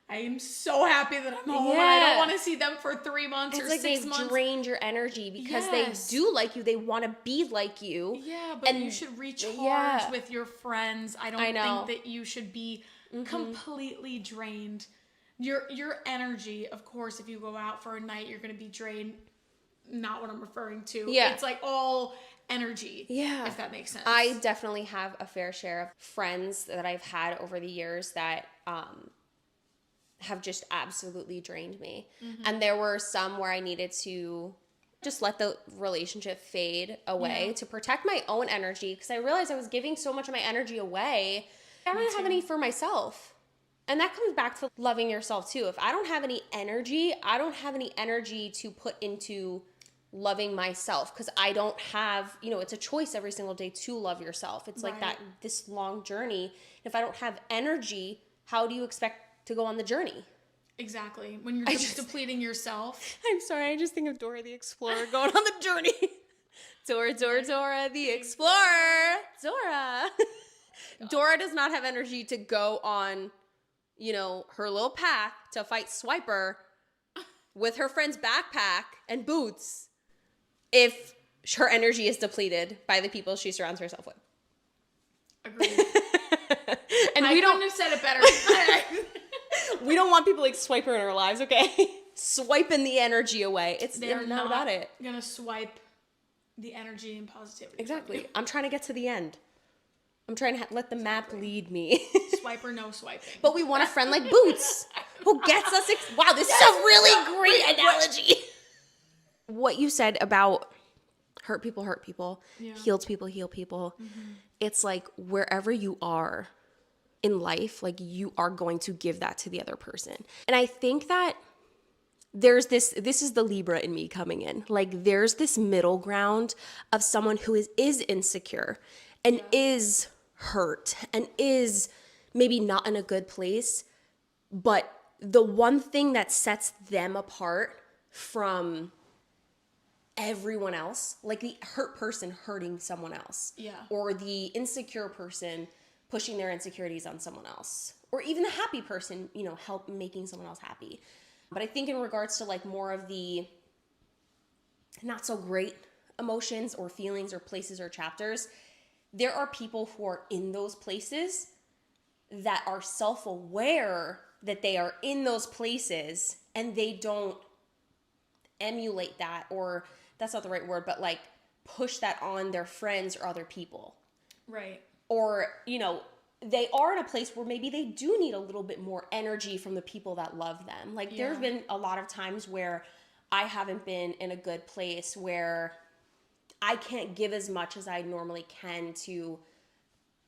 I am so happy that I'm home and I don't want to see them for 3 months or 6 months. It's like they've drained your energy because they do like you. They want to be like you. Yeah, but you should recharge with your friends. I don't think that you should be completely drained. Your energy, of course, if you go out for a night, you're going to be drained. Not what I'm referring to. Yeah. It's like all energy. Yeah. If that makes sense. I definitely have a fair share of friends that I've had over the years that have just absolutely drained me. And there were some where I needed to just let the relationship fade away to protect my own energy, because I realized I was giving so much of my energy away. I don't have any for myself. And that comes back to loving yourself too. If I don't have any energy, I don't have any energy to put into loving myself, because I don't have, you know, it's a choice every single day to love yourself. It's like this long journey. If I don't have energy, how do you expect to go on the journey? Exactly. When you're just depleting yourself. I'm sorry, I just think of Dora the Explorer going on the journey. Dora the Explorer. Dora. Dora does not have energy to go on, you know, her little path to fight Swiper with her friend's backpack and boots if her energy is depleted by the people she surrounds herself with. Agreed. And we don't have said it better. We don't want people like Swiper in our lives, okay? Swiping the energy away. They're not about it. Gonna swipe the energy and positivity. Exactly. I'm trying to get to the end. I'm trying to let the map lead me. Swipe or no swiping. But we want a friend like Boots who gets us. Wow, this is a really great analogy. What you said about hurt people, healed people, heal people. It's like wherever you are in life, like you are going to give that to the other person. And I think that there's this is the Libra in me coming in. Like there's this middle ground of someone who is insecure and is hurt and is maybe not in a good place, but the one thing that sets them apart from everyone else, like the hurt person hurting someone else, or the insecure person pushing their insecurities on someone else, or even the happy person, you know, help making someone else happy. But I think in regards to like more of the not so great emotions or feelings or places or chapters, there are people who are in those places that are self-aware that they are in those places and they don't emulate that, or that's not the right word, but like push that on their friends or other people. Right. Or, you know, they are in a place where maybe they do need a little bit more energy from the people that love them. Like there have been a lot of times where I haven't been in a good place where I can't give as much as I normally can to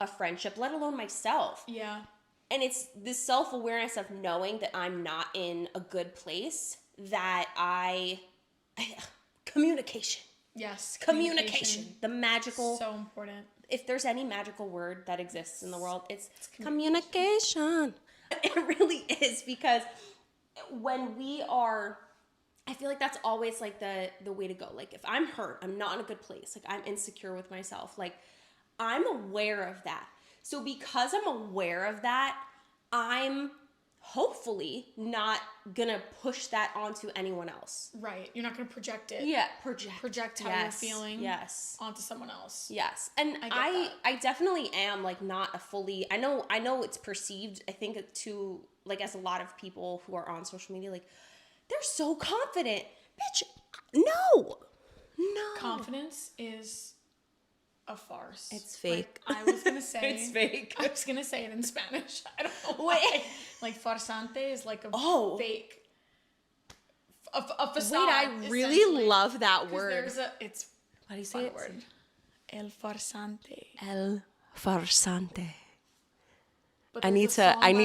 a friendship, let alone myself. Yeah. And it's this self-awareness of knowing that I'm not in a good place that communication. Yes. Communication. The magical. So important. If there's any magical word that exists in the world, it's communication. It really is, because when we are, I feel like that's always like the way to go. Like if I'm hurt, I'm not in a good place, like I'm insecure with myself, like I'm aware of that. So because I'm aware of that, I'm hopefully not gonna push that onto anyone else. Right. You're not going to project it. Yeah, Project how you're feeling onto someone else. Yes. And I definitely am like not a fully, I know it's perceived, I think to like as a lot of people who are on social media, like they're so confident. Bitch, no. Confidence is a farce. It's fake. Like, I was going to say. It's fake. I was going to say it in Spanish. I don't know why. Wait. Like farsante is like a fake. A facade. Wait, I really love that word. It's how do you say it? Word. El farsante. El farsante. But I need to. I'm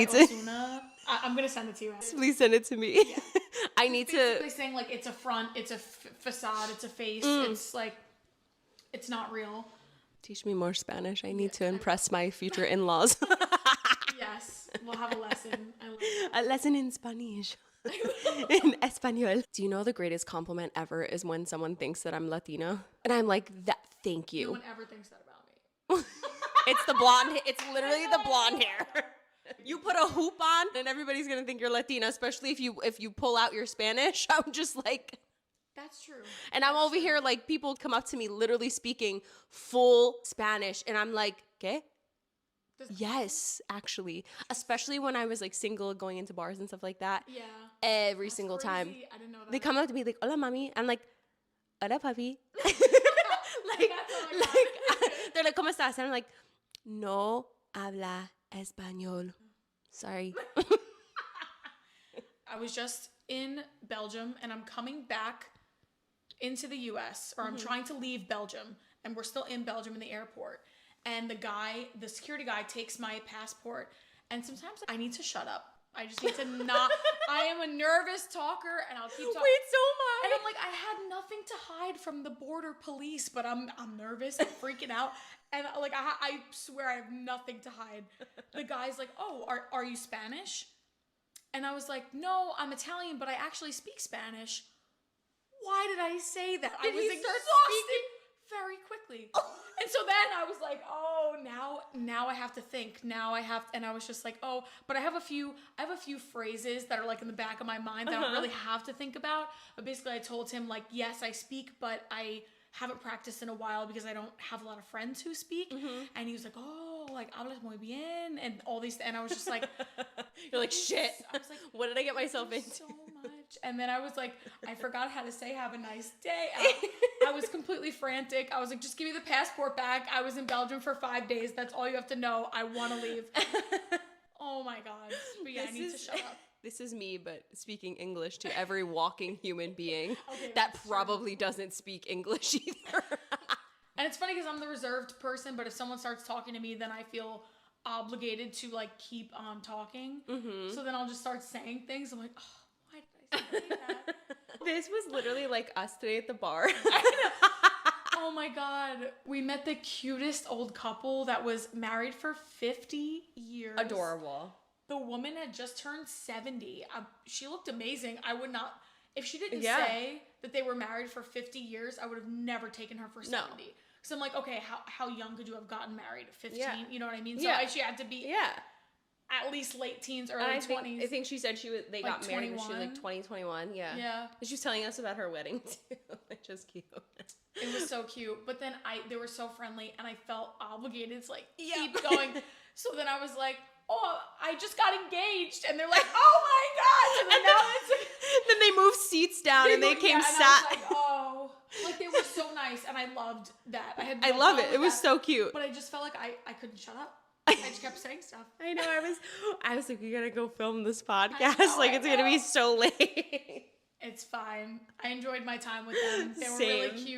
going to send it to you. Please send it to me. Yeah. I need to. Basically saying like it's a front, it's a facade, it's a face. It's like, it's not real. Teach me more Spanish. I need to impress my future in-laws. Yes, we'll have a lesson. I love that. A lesson in Spanish. In Espanol. Do you know the greatest compliment ever is when someone thinks that I'm Latina? And I'm like, thank you. No one ever thinks that about me. It's the blonde. It's literally the blonde hair. You put a hoop on and everybody's going to think you're Latina, especially if you pull out your Spanish. I'm just like... That's true. And I'm over here, like, people come up to me literally speaking full Spanish. And I'm like, ¿qué? Yes, actually. Especially when I was, like, single, going into bars and stuff like that. Yeah. Every single time. I didn't know that. They come up to me like, hola, mami. I'm like, hola, papi. They're like, ¿cómo estás? And I'm like, no habla español. Sorry. I was just in Belgium, and I'm coming back into the US, or I'm trying to leave Belgium, and we're still in Belgium in the airport. And the security guy takes my passport, and sometimes I need to shut up. I just need to not. I am a nervous talker, and I'll keep talking. Wait, so am I. And I'm like, I had nothing to hide from the border police, but I'm nervous, I'm freaking out, and like I swear I have nothing to hide. The guy's like, oh, are you Spanish? And I was like, no, I'm Italian, but I actually speak Spanish. Why did I say that? I was exhausted very quickly. And so then I was like, oh, now I have to think. And I was just like, oh, but I have a few phrases that are like in the back of my mind that I don't really have to think about. But basically I told him like, yes, I speak, but I haven't practiced in a while because I don't have a lot of friends who speak. And he was like, oh, like hablas muy bien and all these, and I was just like, you're like, shit. I was like, what did I get myself into? So much. And then I was like, I forgot how to say have a nice day. I was completely frantic. I was like, just give me the passport back. I was in Belgium for 5 days. That's all you have to know. I want to leave. Oh my God. But yeah, I need to shut up. This is me, but speaking English to every walking human being that probably doesn't speak English either. And it's funny because I'm the reserved person, but if someone starts talking to me, then I feel obligated to like keep on talking. So then I'll just start saying things. I'm like, oh, why did I say that? This was literally like us today at the bar. Oh my God. We met the cutest old couple that was married for 50 years. Adorable. The woman had just turned 70. She looked amazing. I would not, if she didn't say that they were married for 50 years, I would have never taken her for 70. Because I'm like, okay, how young could you have gotten married? 15? Yeah. You know what I mean? So she had to be. Yeah. at least late teens, And early I 20s. think she said they Like got married when she was 21? like 20, 21. Yeah. Yeah. And she was telling us about her wedding too, which is cute. It was so cute. But then they were so friendly and I felt obligated to like Yeah. keep going. So then I was like, oh, I just got engaged. And they're like, oh my God. So then now it's then they moved seats down and they came and sat. I was like, oh. Like they were so nice and I loved that. I love it. It was so cute. But I just felt like I couldn't shut up. I just kept saying stuff. I know. I was like, we gotta go film this podcast. I It's gonna be know. so late. It's fine. I enjoyed my time with them. They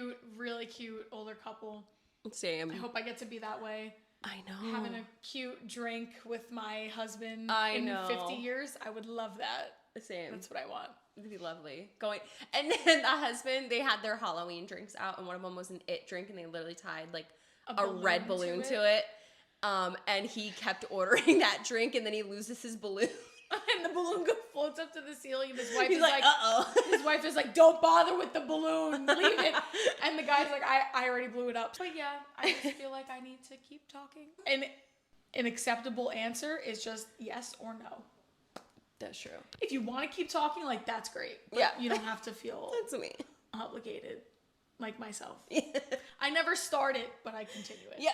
were really cute older couple. Same. I hope I get to be that way. I know. Having a cute drink with my husband I in know. 50 years. I would love that. Same. That's what I want. It'd be lovely. And then the husband, they had their Halloween drinks out, and one of them was an it drink, and they literally tied like a red balloon to it. And he kept ordering that drink, and then he loses his balloon. And the balloon floats up to the ceiling, and his wife He's is like, uh-oh. His wife is like, don't bother with the balloon, leave it. And the guy's like, I already blew it up. But yeah, I just feel like I need to keep talking. And an acceptable answer is just yes or no. That's true. If you want to keep talking, like that's great. But Yeah. you don't have to feel That's me. obligated, like myself. I never start it, but I continue it. Yeah.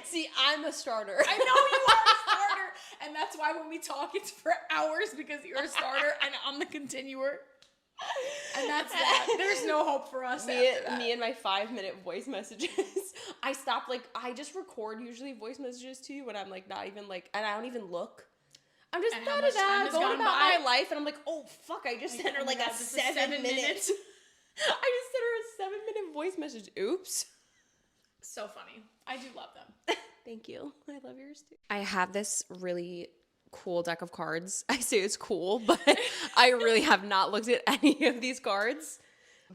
See, I'm a starter. I know you are a starter, and that's why when we talk, it's for hours because you're a starter and I'm the continuer. And that's that. There's no hope for us after that. Me and my 5-minute voice messages. I stop, I just record usually voice messages to you when I'm not even and I don't even look. I'm just And how much time has going gone about by? my life, and I'm like, oh fuck, I just sent her oh my a God, this is 7 7 minutes. minutes. I just sent her a 7-minute voice message. Oops. So funny. I do love them. Thank you. I love yours too. I have this really cool deck of cards. I say it's cool, but I really have not looked at any of these cards.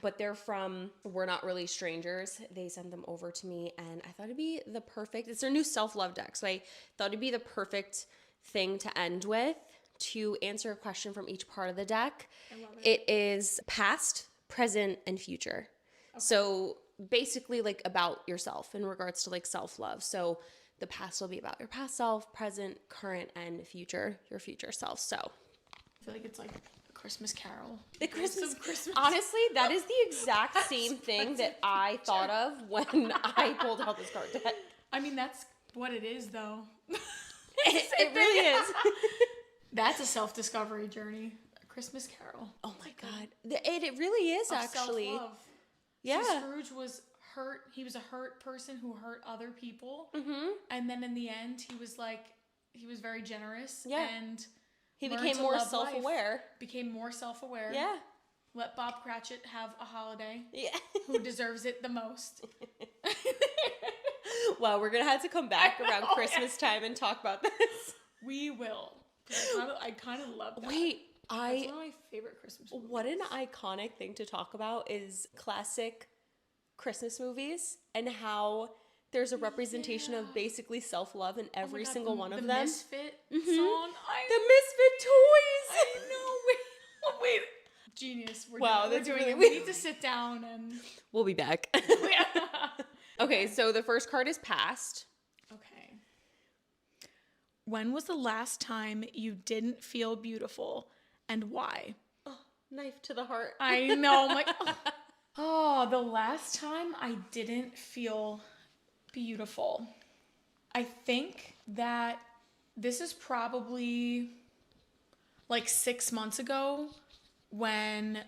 But they're from We're Not Really Strangers. They sent them over to me, and I thought it'd be it's their new self-love deck. So I thought it'd be the perfect thing to end with to answer a question from each part of the deck. I love it. It is past, present, and future. Okay. So basically about yourself in regards to self-love. So the past will be about your past self, present, current, and future, your future self. So I feel like it's like a Christmas Carol. The Christmas. Honestly, that is the exact same thing that I thought of when I pulled out this card deck. I mean, that's what it is, though. It really is. That's a self-discovery journey. A Christmas Carol. Oh my God. It really is, actually. Self-love. Yeah. So Scrooge was hurt. He was a hurt person who hurt other people. Mm-hmm. And then in the end, he was very generous. Yeah. And he became more self-aware. Became more self-aware. Yeah. Let Bob Cratchit have a holiday. Yeah. Who deserves it the most. Well, we're going to have to come back around Christmas time and talk about this. We will. I kind of love that. Wait, That's one of my favorite Christmas movies. What an iconic thing to talk about is classic Christmas movies and how there's a representation of basically self-love in every single one of them. The Misfit song. The Misfit toys. I know. Wait. Genius. We're doing it. We need to sit down and... We'll be back. Okay, so the first card is past. Okay. When was the last time you didn't feel beautiful and why? Oh, knife to the heart. I know. I'm like, oh, the last time I didn't feel beautiful. I think that this is probably 6 months ago when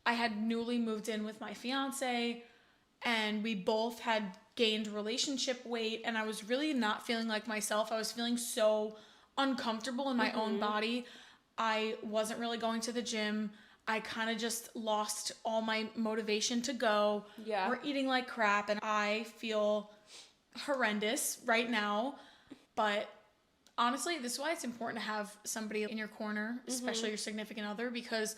I had newly moved in with my fiance and we both had gained relationship weight and I was really not feeling like myself. I was feeling so uncomfortable in my own body. I wasn't really going to the gym. I kind of just lost all my motivation to go. Yeah. We're eating like crap and I feel horrendous right now. But honestly, this is why it's important to have somebody in your corner, especially your significant other, because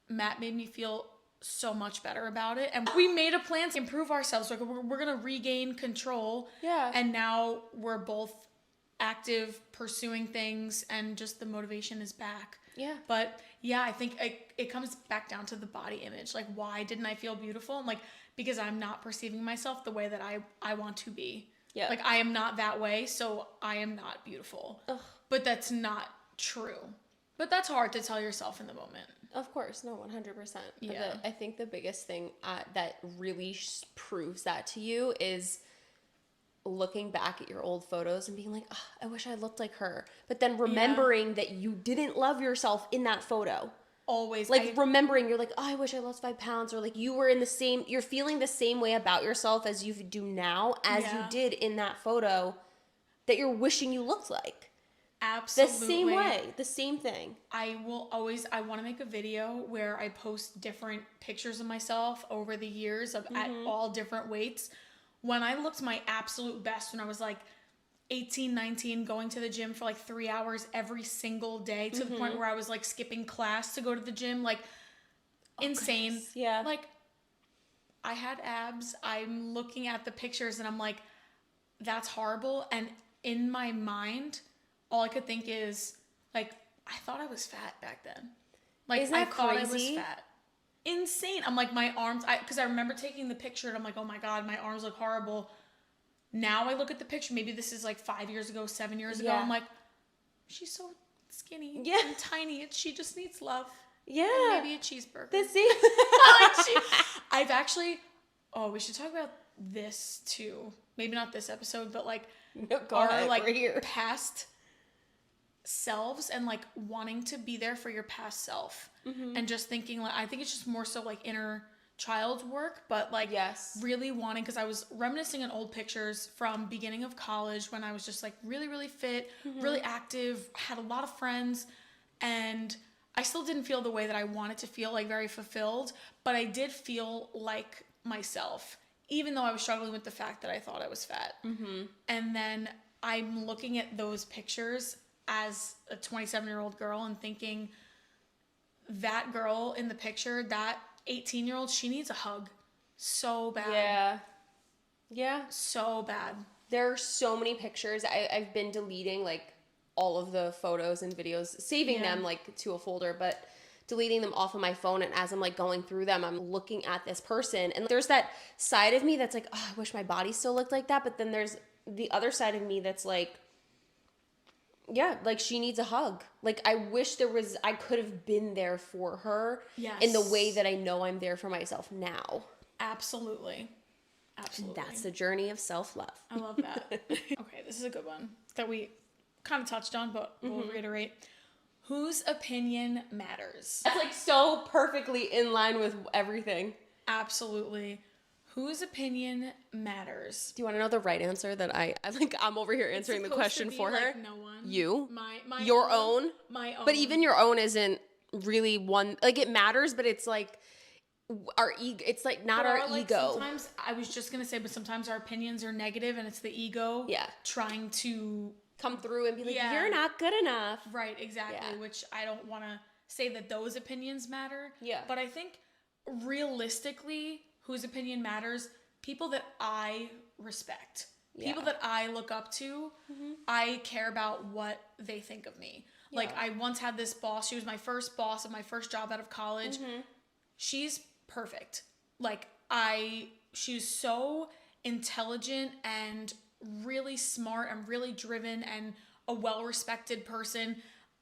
Matt made me feel so much better about it. And we made a plan to improve ourselves. We're going to regain control. Yeah. And now we're both active, pursuing things, and just the motivation is back. Yeah. But yeah, I think it comes back down to the body image. Why didn't I feel beautiful? I'm because I'm not perceiving myself the way that I want to be. Yeah. I am not that way, so I am not beautiful. Ugh. but that's not true. But that's hard to tell yourself in the moment. Of course, no, 100%. Yeah. I think the biggest thing that really proves that to you is looking back at your old photos and being like, oh, I wish I looked like her. But then remembering that you didn't love yourself in that photo. Always. Like remembering, you're like, oh, I wish I lost 5 pounds. Or like you were you're feeling the same way about yourself as you do now as you did in that photo that you're wishing you looked like. Absolutely. The same way, the same thing. I want to make a video where I post different pictures of myself over the years at all different weights. When I looked my absolute best when I was like 18, 19, going to the gym for like 3 hours every single day to the point where I was like skipping class to go to the gym, like insane. Goodness. Yeah. Like I had abs. I'm looking at the pictures and I'm like, that's horrible. And in my mind, all I could think is, like, I thought I was fat back then. Like, Isn't that I thought crazy? I was fat. Insane. I'm like, my arms, because I remember taking the picture and I'm like, oh my God, my arms look horrible. Now I look at the picture, maybe this is like 5 years ago, 7 years ago. I'm like, she's so skinny and tiny. She just needs love. Yeah. And maybe a cheeseburger. The same. I've actually, we should talk about this too. Maybe not this episode, but like, past selves and like wanting to be there for your past self and just thinking like, I think it's just more so like inner child work, but like really wanting, because I was reminiscing on old pictures from beginning of college when I was just like really, really fit, really active, had a lot of friends, and I still didn't feel the way that I wanted to feel, like very fulfilled, but I did feel like myself, even though I was struggling with the fact that I thought I was fat. And then I'm looking at those pictures as a 27-year-old girl and thinking, that girl in the picture, that 18-year-old, she needs a hug so bad. Yeah. So bad. There are so many pictures. I've been deleting like all of the photos and videos, saving them like to a folder, but deleting them off of my phone. And as I'm like going through them, I'm looking at this person, and there's that side of me that's like, oh, I wish my body still looked like that. But then there's the other side of me that's like, yeah, like she needs a hug. Like I wish I could have been there for her in the way that I know I'm there for myself now. Absolutely. Absolutely. And that's the journey of self-love. I love that. Okay, this is a good one that we kind of touched on, but we'll reiterate. Whose opinion matters? That's like so perfectly in line with everything. Absolutely. Whose opinion matters? Do you want to know the right answer that I'm over here answering the question for her? Like no one. You? My your own? My own. But even your own isn't really one, like it matters, but it's like our ego. It's like not our ego. Sometimes, I was just going to say, but sometimes our opinions are negative and it's the ego trying to come through and be like, you're not good enough. Right, exactly. Yeah. Which I don't want to say that those opinions matter. Yeah. But I think realistically, whose opinion matters, people that I respect, people that I look up to, I care about what they think of me. Yeah. Like I once had this boss, she was my first boss of my first job out of college. She's perfect. Like she's so intelligent and really smart and really driven and a well-respected person.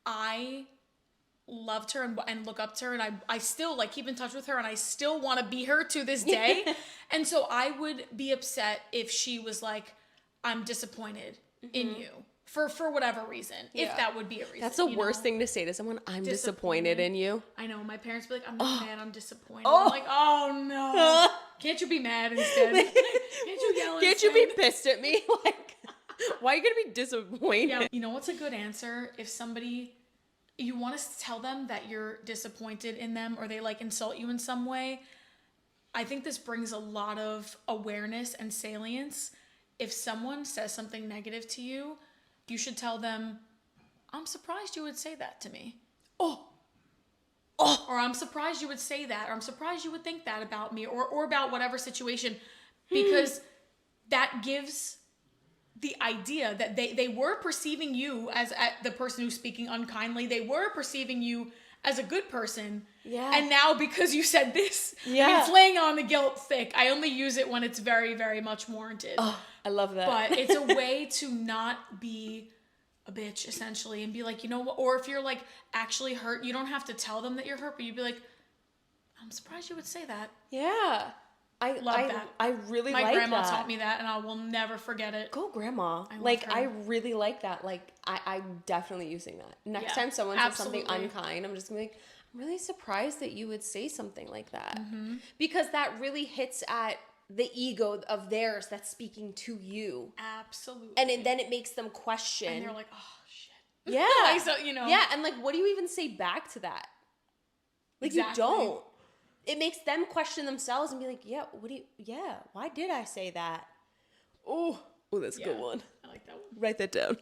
I loved her and look up to her, and I still like keep in touch with her, and I still want to be her to this day. And so I would be upset if she was like, I'm disappointed in you for whatever reason, if that would be a reason. That's the worst thing to say to someone. I'm disappointed in you. I know. My parents would be like, I'm not mad, I'm disappointed. I'm like, oh no. Can't you be mad instead? Can't you yell Can't you be pissed at me? Like, why are you gonna be disappointed? Yeah. You know what's a good answer? If you want to tell them that you're disappointed in them or they like insult you in some way, I think this brings a lot of awareness and salience. If someone says something negative to you, you should tell them, I'm surprised you would say that to me. Or I'm surprised you would say that, or I'm surprised you would think that about me, or about whatever situation, because that gives the idea that they were perceiving you as the person who's speaking unkindly. They were perceiving you as a good person. Yeah. And now because you said this, it's laying on the guilt thick. I only use it when it's very, very much warranted. Oh, I love that. But it's a way to not be a bitch essentially and be like, you know what? Or if you're like actually hurt, you don't have to tell them that you're hurt, but you'd be like, I'm surprised you would say that. Yeah. I Love that. I really My like that. grandma taught me that and I will never forget it. Go grandma. I love Like, her. I really like that. Like, I'm definitely using that. Next time someone says something unkind, I'm just gonna be like, I'm really surprised that you would say something like that. Because that really hits at the ego of theirs that's speaking to you. Absolutely. And then it makes them question. And they're like, oh, shit. Yeah. Like, so, you know. Yeah, and like, what do you even say back to that? Like, Exactly. you don't. It makes them question themselves and be like, why did I say that? Oh, that's a good one. I like that one. Write that down.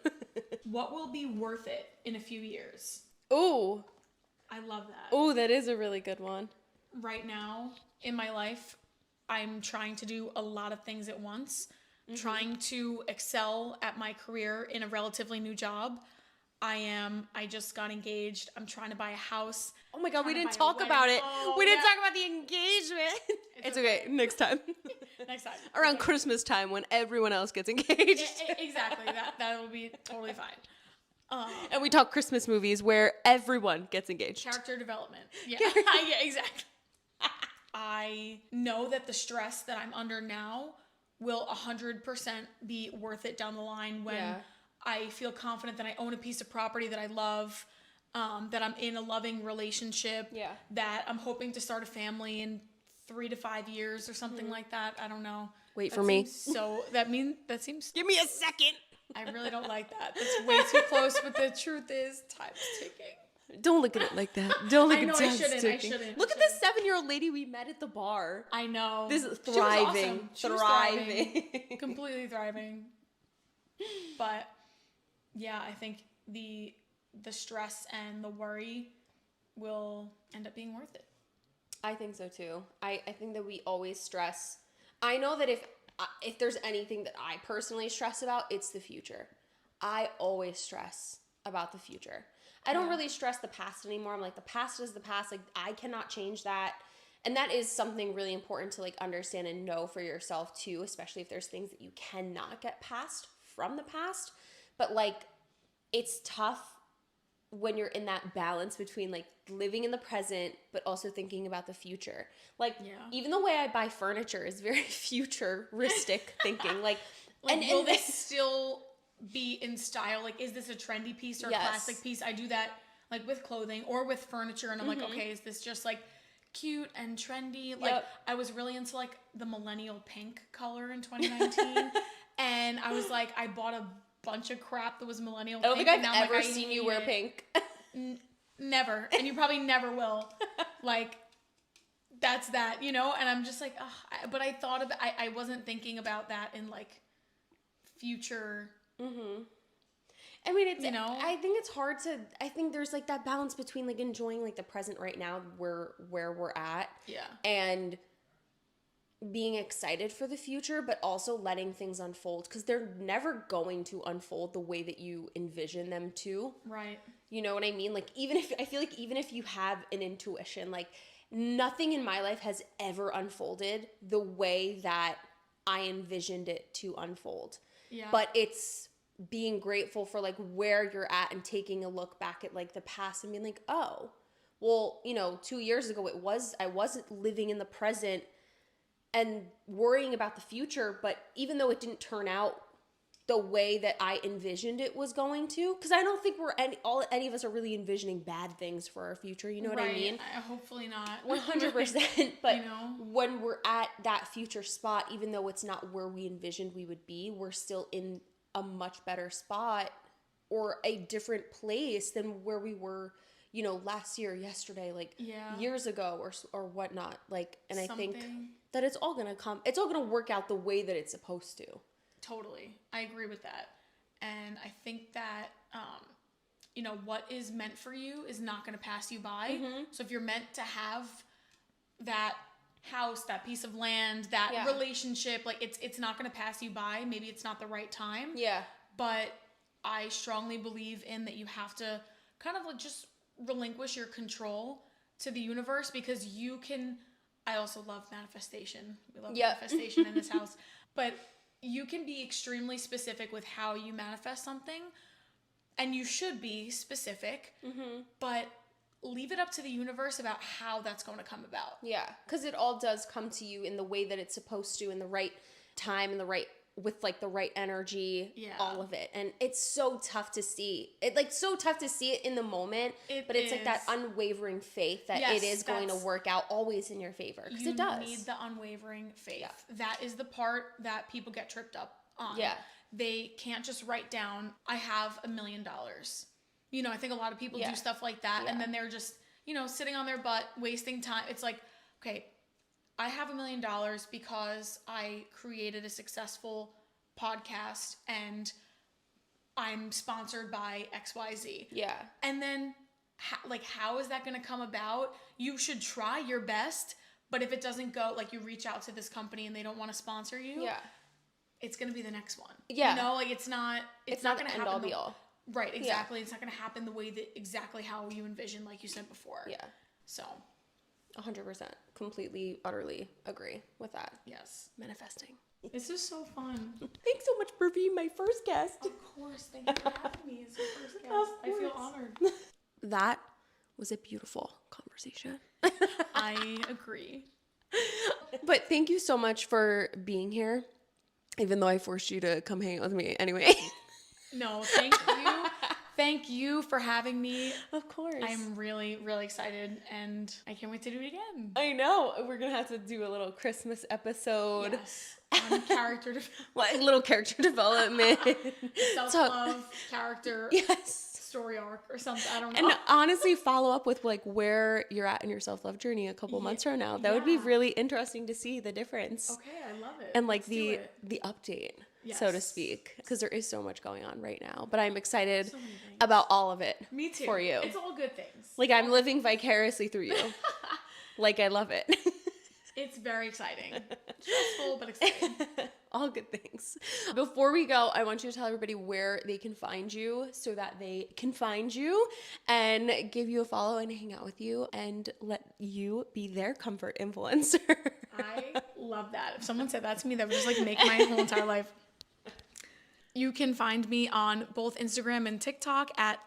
What will be worth it in a few years? Oh. I love that. Oh, that is a really good one. Right now in my life, I'm trying to do a lot of things at once, trying to excel at my career in a relatively new job. I just got engaged. I'm trying to buy a house. Oh my God, we didn't buy a talk wedding. about it. Oh, We didn't yeah. talk about the engagement. It's okay. Next time. Next time. Around Christmas time when everyone else gets engaged. Exactly. That'll be totally fine. And we talk Christmas movies where everyone gets engaged. Character development. Yeah. Yeah, exactly. I know that the stress that I'm under now will 100% be worth it down the line when I feel confident that I own a piece of property that I love, that I'm in a loving relationship, that I'm hoping to start a family in 3 to 5 years or something like that. I don't know. Wait for me. So that seems. Give me a second. I really don't like that. That's way too close. But the truth is, time's ticking. Don't look at it like that. Don't look I know, at I time's ticking. shouldn't. Look at this 7-year-old lady we met at the bar. I know. This is She was awesome. thriving. She was thriving. Completely thriving. But yeah, I think the stress and the worry will end up being worth it. I think so too. I think that we always stress. I know that if there's anything that I personally stress about, it's the future. I always stress about the future. I don't really stress the past anymore. I'm like, the past is the past. Like, I cannot change that. And that is something really important to like understand and know for yourself too, especially if there's things that you cannot get past from the past. But like, it's tough when you're in that balance between like living in the present, but also thinking about the future. Like, even the way I buy furniture is very futuristic thinking. Like will this still be in style? Like, is this a trendy piece or a classic piece? I do that like with clothing or with furniture. And I'm like, okay, is this just like cute and trendy? Like, I was really into like the millennial pink color in 2019. And I was like, I bought a bunch of crap that was millennial pink. I don't think I've ever seen you wear pink. Never. And you probably never will. Like, that's that, you know? And I'm just like, ugh. But I thought about, I wasn't thinking about that in like future. I mean, it's, you know, I think it's hard to, I think there's like that balance between like enjoying like the present right now where we're at. Yeah. And being excited for the future, but also letting things unfold because they're never going to unfold the way that you envision them to. Right. You know what I mean? Like, even if you have an intuition, like nothing in my life has ever unfolded the way that I envisioned it to unfold. Yeah. But it's being grateful for like where you're at and taking a look back at like the past and being like, oh, well, you know, 2 years ago I wasn't living in the present and worrying about the future, but even though it didn't turn out the way that I envisioned it was going to, because I don't think any of us are really envisioning bad things for our future, you know what I mean? Hopefully not. 100%, but you know? When we're at that future spot, even though it's not where we envisioned we would be, we're still in a much better spot or a different place than where we were, you know, last year, yesterday, like years ago or whatnot. Like, and I think that it's all going to work out the way that it's supposed to. Totally. I agree with that. And I think that, you know, what is meant for you is not going to pass you by. So if you're meant to have that house, that piece of land, that relationship, like it's not going to pass you by. Maybe it's not the right time. Yeah. But I strongly believe in that you have to kind of like just relinquish your control to the universe because you can. I also love manifestation. We love manifestation in this house. But you can be extremely specific with how you manifest something. And you should be specific, but leave it up to the universe about how that's going to come about. Yeah, because it all does come to you in the way that it's supposed to, in the right time, in the right, with like the right energy, all of it. And it's so tough to see. So tough to see it in the moment, but it's like that unwavering faith that it is going to work out always in your favor, because it does. You need the unwavering faith. Yeah. That is the part that people get tripped up on. Yeah. They can't just write down, I have $1 million. You know, I think a lot of people do stuff like that, and then they're just, you know, sitting on their butt, wasting time. It's like, okay, I have $1 million because I created a successful podcast and I'm sponsored by XYZ. Yeah. And then, how is that going to come about? You should try your best, but if it doesn't go, like, you reach out to this company and they don't want to sponsor you, it's going to be the next one. Yeah. You know, like, it's not going to happen. End all be all. Right, exactly. Yeah. It's not going to happen the way that exactly how you envisioned, like you said before. Yeah. So 100%. Completely, utterly agree with that. Yes. Manifesting. This is so fun. Thanks so much for being my first guest. Of course. Thank you for having me as your first guest. I feel honored. That was a beautiful conversation. I agree. But thank you so much for being here, even though I forced you to come hang out with me anyway. No, thank you. Thank you for having me. Of course. I'm really, really excited, and I can't wait to do it again. I know. We're going to have to do a little Christmas episode. Yes. Character development. Little character development. Self-love, character. Yes. Story arc or something. I don't know. And honestly, follow up with like where you're at in your self-love journey a couple months from now. That would be really interesting to see the difference. Okay, I love it. And like the update, so to speak, because there is so much going on right now. But I'm excited about all of it. Me too. For you. It's all good things. Like I'm living vicariously through you. Like I love it. It's very exciting. Stressful, but exciting. All good things. Before we go, I want you to tell everybody where they can find you so that they can find you and give you a follow and hang out with you and let you be their comfort influencer. I love that. If someone said that to me, that would just like make my whole entire life. You can find me on both Instagram and TikTok at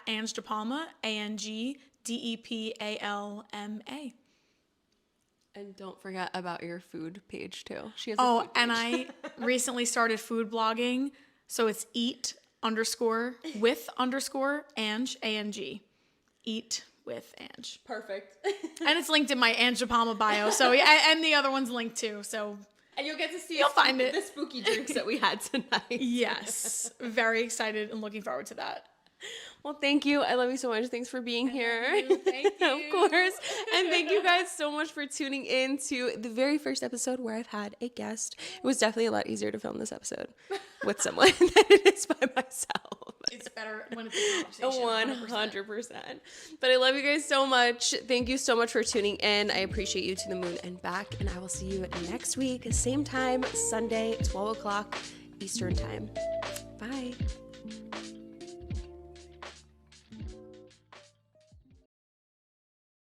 Ange DePalma, ANGDEPALMA. And don't forget about your food page too. She has a food page. And I recently started food blogging. So it's eat_with_Ange, ANG. Eat with Ange. Perfect. And it's linked in my Ange DePalma bio. So and the other one's linked too. So and you'll get to see find it. The spooky drinks that we had tonight. Yes. Very excited and looking forward to that. Well, thank you. I love you so much. Thanks for being here. Thank you. Of course. And thank you guys so much for tuning in to the very first episode where I've had a guest. It was definitely a lot easier to film this episode with someone than it is by myself. It's better when it's a conversation. 100%. But I love you guys so much. Thank you so much for tuning in. I appreciate you to the moon and back. And I will see you next week, same time, Sunday, 12 o'clock Eastern time. Bye.